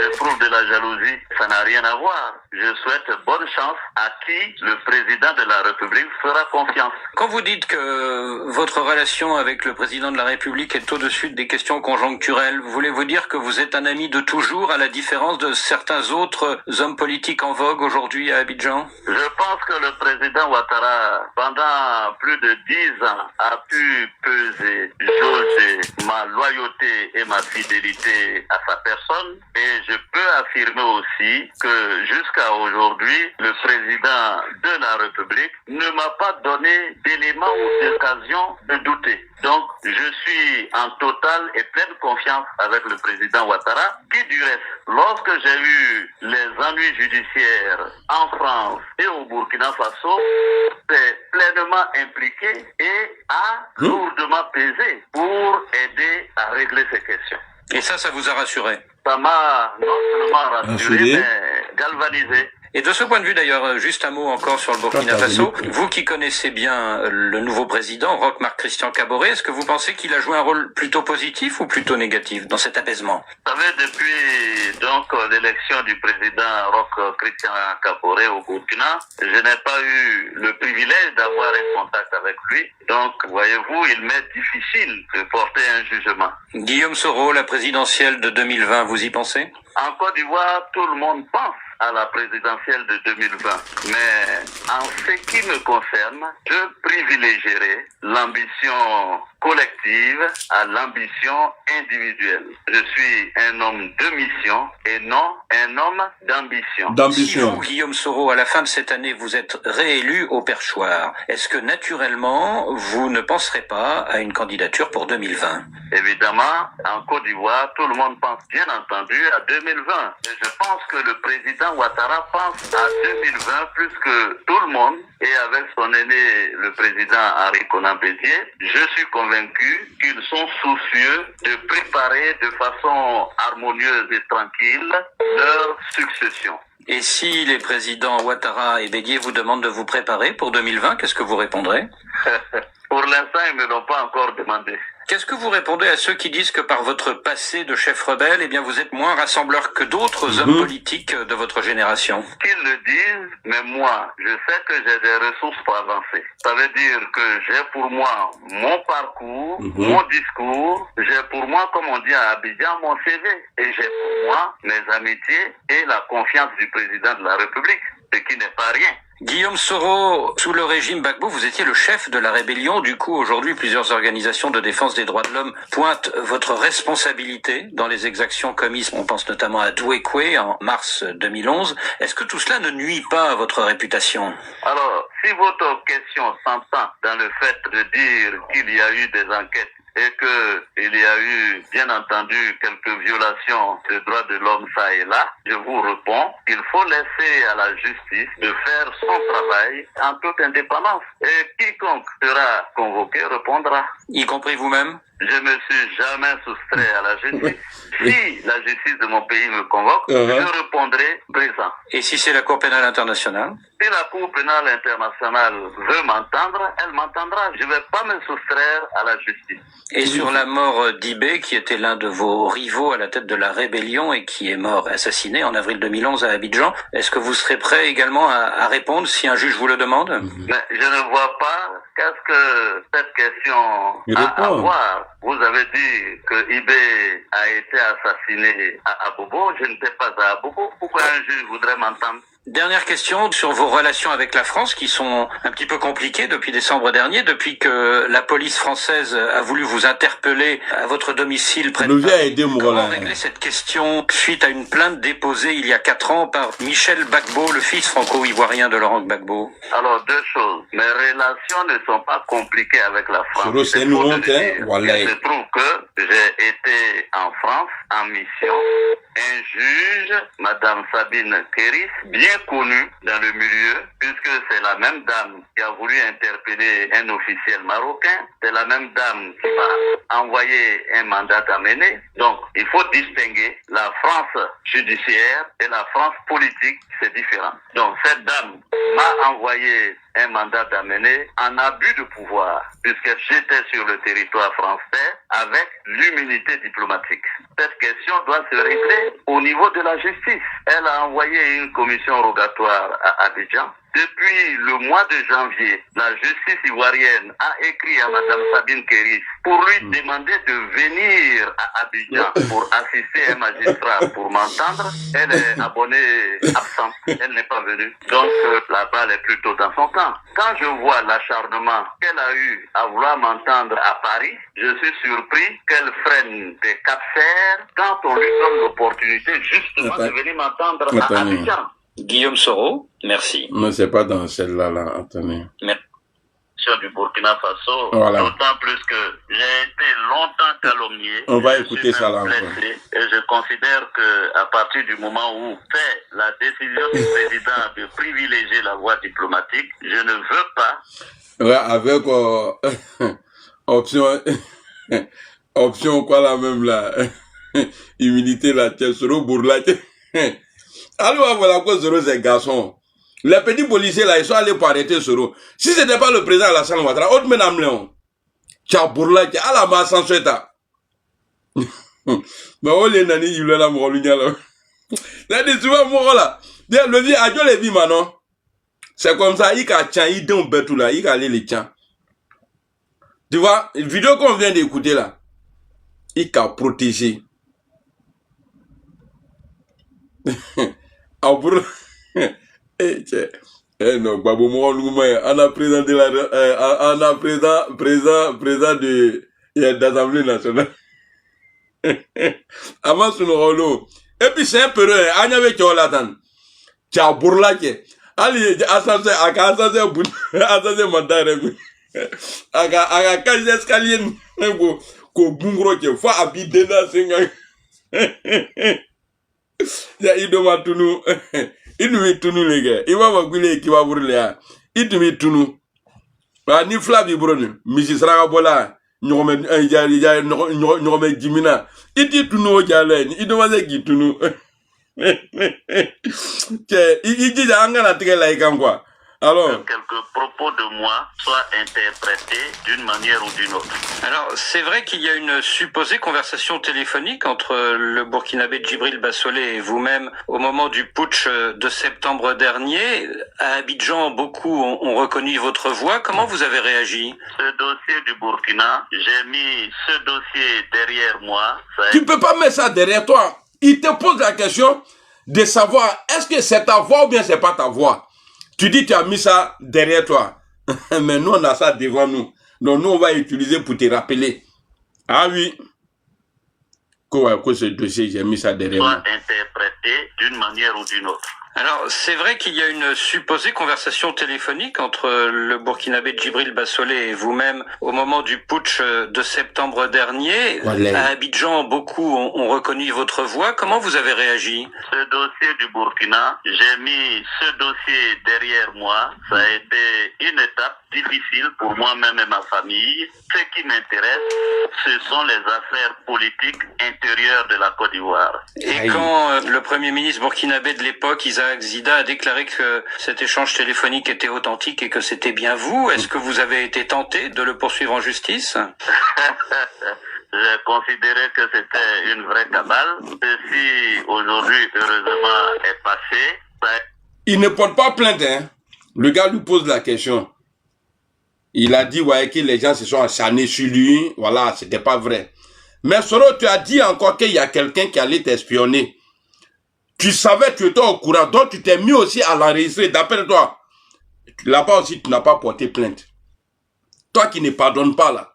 j'éprouve de la jalousie? Ça n'a rien à voir. Je souhaite bonne chance à qui le président de la République fera confiance. Quand vous dites que votre relation avec le président de la République est au-dessus des questions conjoncturelles, voulez-vous dire que vous êtes un ami de toujours, à la différence de certains autres hommes politiques en vogue aujourd'hui à Abidjan? Je pense que le président Ouattara, pendant plus de 10 ans, a pu peser, jauger ma loyauté et ma fidélité à sa personne. Et je peux affirmer aussi que jusqu'à aujourd'hui, le président de la République ne m'a pas donné d'éléments ou d'occasion de douter. Donc, je suis en totale et pleine confiance avec le président Ouattara, qui du reste, lorsque j'ai eu les ennuis judiciaires en France et au Burkina Faso, s'est pleinement impliqué et a lourdement pesé pour aider à régler ces questions. Et ça vous a rassuré? Ça m'a non seulement rassuré, mais galvanisé. Et de ce point de vue d'ailleurs, juste un mot encore sur le Burkina Faso. Vous qui connaissez bien le nouveau président, Roch Marc Christian Kaboré, est-ce que vous pensez qu'il a joué un rôle plutôt positif ou plutôt négatif dans cet apaisement? Vous savez, depuis donc l'élection du président Roch Christian Kaboré au Burkina, je n'ai pas eu le privilège d'avoir un contact avec lui. Donc, voyez-vous, il m'est difficile de porter un jugement. Guillaume Soro, la présidentielle de 2020, vous y pensez? En Côte d'Ivoire, tout le monde pense à la présidentielle de 2020. Mais en ce qui me concerne, je privilégierai l'ambition collective à l'ambition individuelle. Je suis un homme de mission et non un homme d'ambition. Si vous, Guillaume Soro, à la fin de cette année, vous êtes réélu au perchoir, est-ce que naturellement, vous ne penserez pas à une candidature pour 2020? Évidemment, en Côte d'Ivoire, tout le monde pense bien entendu à 2020. Et je pense que le président Ouattara pense à 2020 plus que tout le monde. Et avec son aîné, le président Henri Konan Bédié, je suis convaincu qu'ils sont soucieux de préparer de façon harmonieuse et tranquille leur succession. Et si les présidents Ouattara et Bédié vous demandent de vous préparer pour 2020, qu'est-ce que vous répondrez? Pour l'instant, ils ne me l'ont pas encore demandé. Qu'est-ce que vous répondez à ceux qui disent que par votre passé de chef rebelle, eh bien, vous êtes moins rassembleur que d'autres hommes politiques de votre génération? Qu'ils le disent, mais moi, je sais que j'ai des ressources pour avancer. Ça veut dire que j'ai pour moi mon parcours, mon discours, j'ai pour moi, comme on dit à Abidjan, mon CV. Et j'ai pour moi mes amitiés et la confiance du président de la République, ce qui n'est pas rien. Guillaume Soro, sous le régime Gbagbo, vous étiez le chef de la rébellion. Du coup, aujourd'hui, plusieurs organisations de défense des droits de l'homme pointent votre responsabilité dans les exactions commises. On pense notamment à Douekwe en mars 2011. Est-ce que tout cela ne nuit pas à votre réputation? Alors, si votre question s'entend dans le fait de dire qu'il y a eu des enquêtes et qu'il y a eu, bien entendu, quelques violations des droits de l'homme ça et là, je vous réponds qu'il faut laisser à la justice de faire son travail en toute indépendance. Et quiconque sera convoqué répondra. Y compris vous-même? Je me suis jamais soustrait à la justice. Si la justice de mon pays me convoque, je répondrai présent. Et si c'est la Cour pénale internationale? Si la Cour pénale internationale veut m'entendre, elle m'entendra. Je ne vais pas me soustraire à la justice. Et sur la mort d'Ibé, qui était l'un de vos rivaux à la tête de la rébellion et qui est mort assassiné en avril 2011 à Abidjan, est-ce que vous serez prêt également à répondre si un juge vous le demande? Mais je ne vois pas qu'est-ce que cette question a à voir. Vous avez dit que Ibé a été assassiné à Abobo. Je n'étais pas à Abobo. Pourquoi un juge voudrait m'entendre? Dernière question sur vos relations avec la France qui sont un petit peu compliquées depuis décembre dernier, depuis que la police française a voulu vous interpeller à votre domicile près de Paris. Comment régler cette question suite à une plainte déposée il y a 4 ans par Michel Gbagbo, le fils franco-ivoirien de Laurent Gbagbo? Alors, deux choses. Mes relations ne sont pas compliquées avec la France. Il se trouve que j'ai été en France en mission. Un juge, Madame Sabine Kéris, bien connue dans le milieu, puisque c'est la même dame qui a voulu interpeller un officiel marocain, c'est la même dame qui m'a envoyé un mandat à mener. Donc, il faut distinguer la France judiciaire et la France politique, c'est différent. Donc, cette dame m'a envoyé un mandat d'amener en abus de pouvoir, puisque j'étais sur le territoire français avec l'immunité diplomatique. Cette question doit se régler au niveau de la justice. Elle a envoyé une commission rogatoire à Abidjan. Depuis le mois de janvier, la justice ivoirienne a écrit à Madame Sabine Kéris pour lui demander de venir à Abidjan pour assister un magistrat pour m'entendre. Elle est abonnée absente. Elle n'est pas venue. Donc la balle est plutôt dans son camp. Quand je vois l'acharnement qu'elle a eu à vouloir m'entendre à Paris, je suis surpris qu'elle freine des Cap-Serre quand on lui donne l'opportunité justement de venir m'entendre à Abidjan. Guillaume Soro, merci. Non, c'est pas dans celle-là, là, attendez. Merci. Du Burkina Faso, voilà. D'autant plus que j'ai été longtemps calomnié. On va écouter ça là. Et je considère que à partir du moment où fait la décision du président de privilégier la voie diplomatique, je ne veux pas. Ouais, avec option quoi la même là, humilité là, Soro Bourla. Alors voilà quoi Soro c'est garçon. Les petits policiers là, ils sont allés pour arrêter Soro. Si ce n'était pas le président Alassane Ouattara, autre menam Léon. Tcha Bourla, tcha à la masse sans souhaita. Mais on les nani, il l'a mort là. Là, des souvent mort là. Le dit, adjo les vies maintenant. C'est comme ça, il a tcha, il donne betou là, il a allé les tcha. Tu vois, une vidéo qu'on vient d'écouter là, il a protégé. Ah, pour... non, Gbagbo on a présenté on a président de l'Assemblée nationale. Avant son rôle. Et puis c'est un peu il y avait qui là dedans. Tu as bourla qui. Allez, ascenseur ascenseur mandat. Aga quand escalier ko bungro qui faut habiter dans cinq. Ya idoma tunu. Il nous met tout nous les gars. Il va m'oublier qui va brûler. Il nous met tout nous. Ni Flavie Brune, Mrs. Ragabola, nous remet Jimina. Il dit tout nous au galen. Il demande qui tout nous. Il dit à Angana Tréla quoi. Alors, quelques propos de moi soient interprétés d'une manière ou d'une autre. Alors, c'est vrai qu'il y a une supposée conversation téléphonique entre le Burkinabé Djibril Bassolé et vous-même au moment du putsch de septembre dernier. À Abidjan, beaucoup ont reconnu votre voix. Comment vous avez réagi? Ce dossier du Burkina, j'ai mis ce dossier derrière moi. Tu peux pas mettre ça derrière toi. Il te pose la question de savoir est-ce que c'est ta voix ou bien c'est pas ta voix. Tu dis tu as mis ça derrière toi. Mais nous, on a ça devant nous. Donc nous, on va utiliser pour te rappeler. Ah oui. Quoi ce dossier, j'ai mis ça derrière nous. Interprété d'une manière ou d'une autre. Alors, c'est vrai qu'il y a une supposée conversation téléphonique entre le Burkinabé Djibril Bassolé et vous-même au moment du putsch de septembre dernier. Voilà. À Abidjan, beaucoup ont reconnu votre voix. Comment vous avez réagi? Ce dossier du Burkina, j'ai mis ce dossier derrière moi. Ça a été une étape difficile pour moi-même et ma famille. Ce qui m'intéresse, ce sont les affaires politiques intérieures de la Côte d'Ivoire. Et quand le Premier ministre burkinabé de l'époque, Isaac Zida, a déclaré que cet échange téléphonique était authentique et que c'était bien vous, est-ce que vous avez été tenté de le poursuivre en justice? J'ai considéré que c'était une vraie cabale. Ceci, aujourd'hui, heureusement, est passé. Il ne porte pas plainte, hein. Le gars lui pose la question. Il a dit, ouais, que les gens se sont acharnés sur lui. Voilà, c'était pas vrai. Mais Soro, tu as dit encore qu'il y a quelqu'un qui allait t'espionner. Tu savais, tu étais au courant, donc tu t'es mis aussi à l'enregistrer. D'après toi, là-bas aussi, tu n'as pas porté plainte. Toi qui ne pardonnes pas là.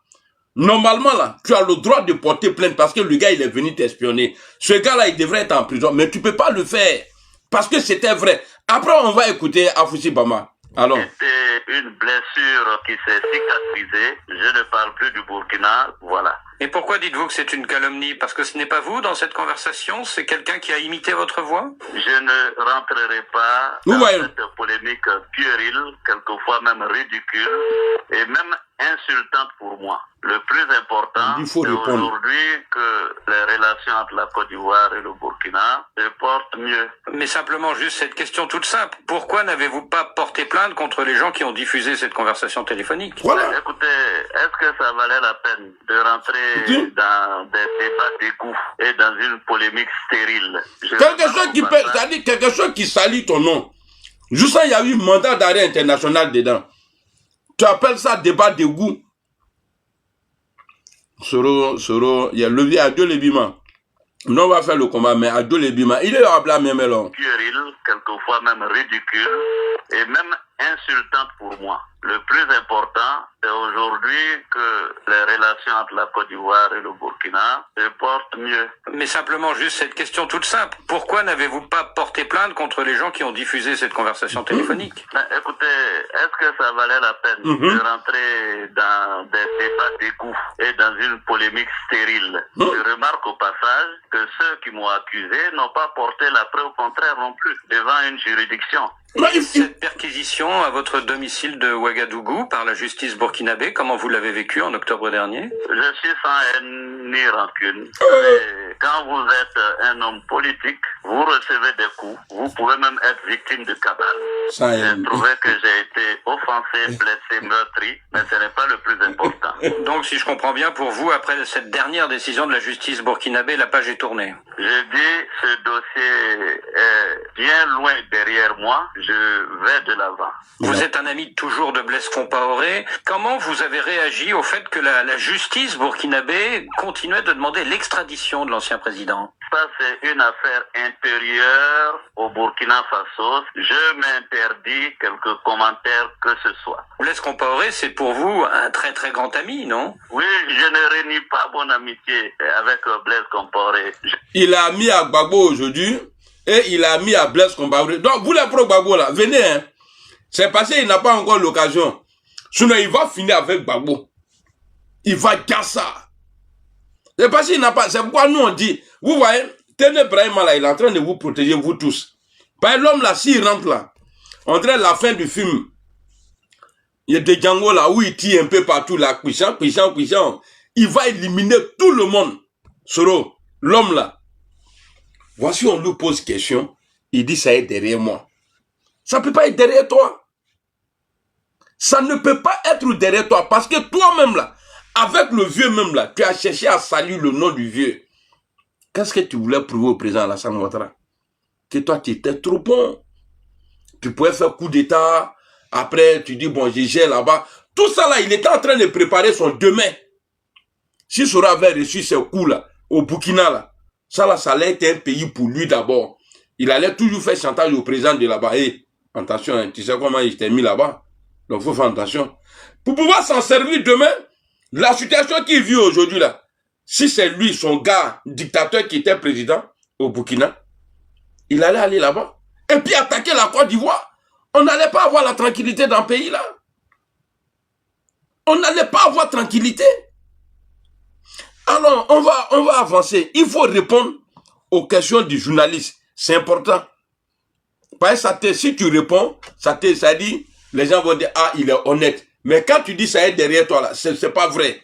Normalement là, tu as le droit de porter plainte parce que le gars il est venu t'espionner. Ce gars-là, il devrait être en prison, mais tu peux pas le faire parce que c'était vrai. Après, on va écouter Afoussi Bama. Alors. C'était une blessure qui s'est cicatrisée. Je ne parle plus du Burkina, voilà. Et pourquoi dites-vous que c'est une calomnie? Parce que ce n'est pas vous dans cette conversation, c'est quelqu'un qui a imité votre voix? Je ne rentrerai pas dans cette polémique puérile, quelquefois même ridicule, et même insultante pour moi. Le plus important, c'est aujourd'hui que les relations entre la Côte d'Ivoire et le Burkina se portent mieux. Mais simplement juste cette question toute simple. Pourquoi n'avez-vous pas porté plainte contre les gens qui ont diffusé cette conversation téléphonique? Voilà. Écoutez, est-ce que ça valait la peine de rentrer dans des débats d'égout et dans une polémique stérile? Quelque chose qui salit ton nom. Juste ça, il y a eu un mandat d'arrêt international dedans. Tu appelles ça débat d'égout? Soro, il y a levier à Dieu les bimans. Non, on va faire le combat, mais à Dieu les bimans. Il est à blâmer, Mélon. Puéril, quelquefois même ridicule, et même insultante pour moi. Le plus important, c'est aujourd'hui que les relations entre la Côte d'Ivoire et le Burkina se portent mieux. Mais simplement juste cette question toute simple. Pourquoi n'avez-vous pas porté plainte contre les gens qui ont diffusé cette conversation téléphonique? Écoutez, est-ce que ça valait la peine de rentrer dans des débats d'égout et dans une polémique stérile? Je remarque au passage que ceux qui m'ont accusé n'ont pas porté la preuve contraire non plus devant une juridiction. Et cette perquisition à votre domicile de Ouagadougou par la justice burkinabé, comment vous l'avez vécu en octobre dernier? Je suis sans haine ni rancune. Quand vous êtes un homme politique, vous recevez des coups. Vous pouvez même être victime de cabale. J'ai trouvé que j'ai été offensé, blessé, meurtri, mais ce n'est pas le plus important. Donc, si je comprends bien, pour vous, après cette dernière décision de la justice burkinabé, la page est tournée. Je dis, ce dossier est bien loin derrière moi. Je vais de l'avant. Vous êtes un ami toujours de Blaise Compaoré. Comment vous avez réagi au fait que la justice burkinabé continuait de demander l'extradition de l'ancien président? Ça, c'est une affaire intérieure au Burkina Faso. Je m'interdis quelques commentaires que ce soit. Blaise Compaoré, c'est pour vous un très très grand ami, non? Oui, je ne renie pas bonne amitié avec Blaise Compaoré. Il a mis à Gbagbo aujourd'hui et il a mis à Blaise Compaoré. Donc, vous les pro-Gbagbo là, venez, hein. C'est passé, il n'a pas encore l'occasion. Sinon, il va finir avec Gbagbo. Il va dire ça. C'est parce qu'il n'a pas. C'est pourquoi nous on dit, vous voyez, Téné Brahima là, il est en train de vous protéger, vous tous. Par l'homme là, s'il rentre là, on dirait la fin du film. Il y a des Django là où il tire un peu partout là, puissant. Il va éliminer tout le monde. Soro, l'homme là. Voici, on lui pose question. Il dit, ça est derrière moi. Ça ne peut pas être derrière toi. Ça ne peut pas être derrière toi. Parce que toi-même là, avec le vieux même là, tu as cherché à saluer le nom du vieux. Qu'est-ce que tu voulais prouver au président Alassane Ouattara? Que toi, tu étais trop bon. Tu pouvais faire coup d'état. Après, tu dis, bon, j'ai gère là-bas. Tout ça là, il était en train de préparer son demain. Si Soro avait reçu ces coups là, au Burkina là, ça là, ça allait être un pays pour lui d'abord. Il allait toujours faire chantage au président de là-bas. Hey, attention, hein, tu sais comment il t'est mis là-bas. Donc, il faut faire attention. Pour pouvoir s'en servir demain, la situation qu'il vit aujourd'hui là, si c'est lui, son gars, dictateur qui était président au Burkina, il allait aller là-bas. Et puis attaquer la Côte d'Ivoire. On n'allait pas avoir la tranquillité dans le pays là. On n'allait pas avoir tranquillité. Alors, on va avancer. Il faut répondre aux questions du journaliste. C'est important. Parce que si tu réponds, ça dit, les gens vont dire, ah, il est honnête. Mais quand tu dis ça est derrière toi, là, c'est pas vrai.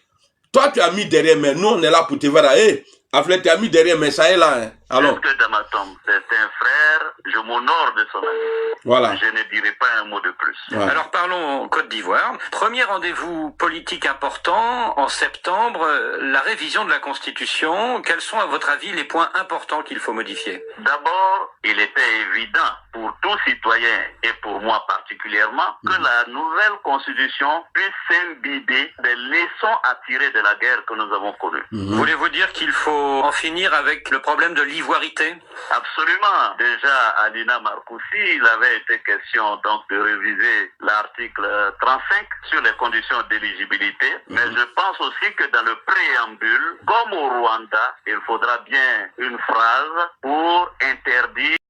Toi, tu as mis derrière, mais nous, on est là pour te voir. Hé, Aflet, tu as mis derrière, mais ça est là. Hein. Alors. Est-ce que dans ma tombe, c'est un frère, je je m'honore de son amitié. Voilà. Je ne dirai pas un mot de plus. Voilà. Alors parlons Côte d'Ivoire. Premier rendez-vous politique important en septembre, la révision de la Constitution. Quels sont à votre avis les points importants qu'il faut modifier? D'abord, il était évident pour tout citoyen et pour moi particulièrement que la nouvelle Constitution puisse s'imbiber des leçons à tirer de la guerre que nous avons connue. Voulez-vous dire qu'il faut en finir avec le problème de l'ivoirité? Absolument. Déjà, à Nina Marcoussi, il avait été question donc de réviser l'article 35 sur les conditions d'éligibilité. Mais je pense aussi que dans le préambule, comme au Rwanda, il faudra bien une phrase pour interdire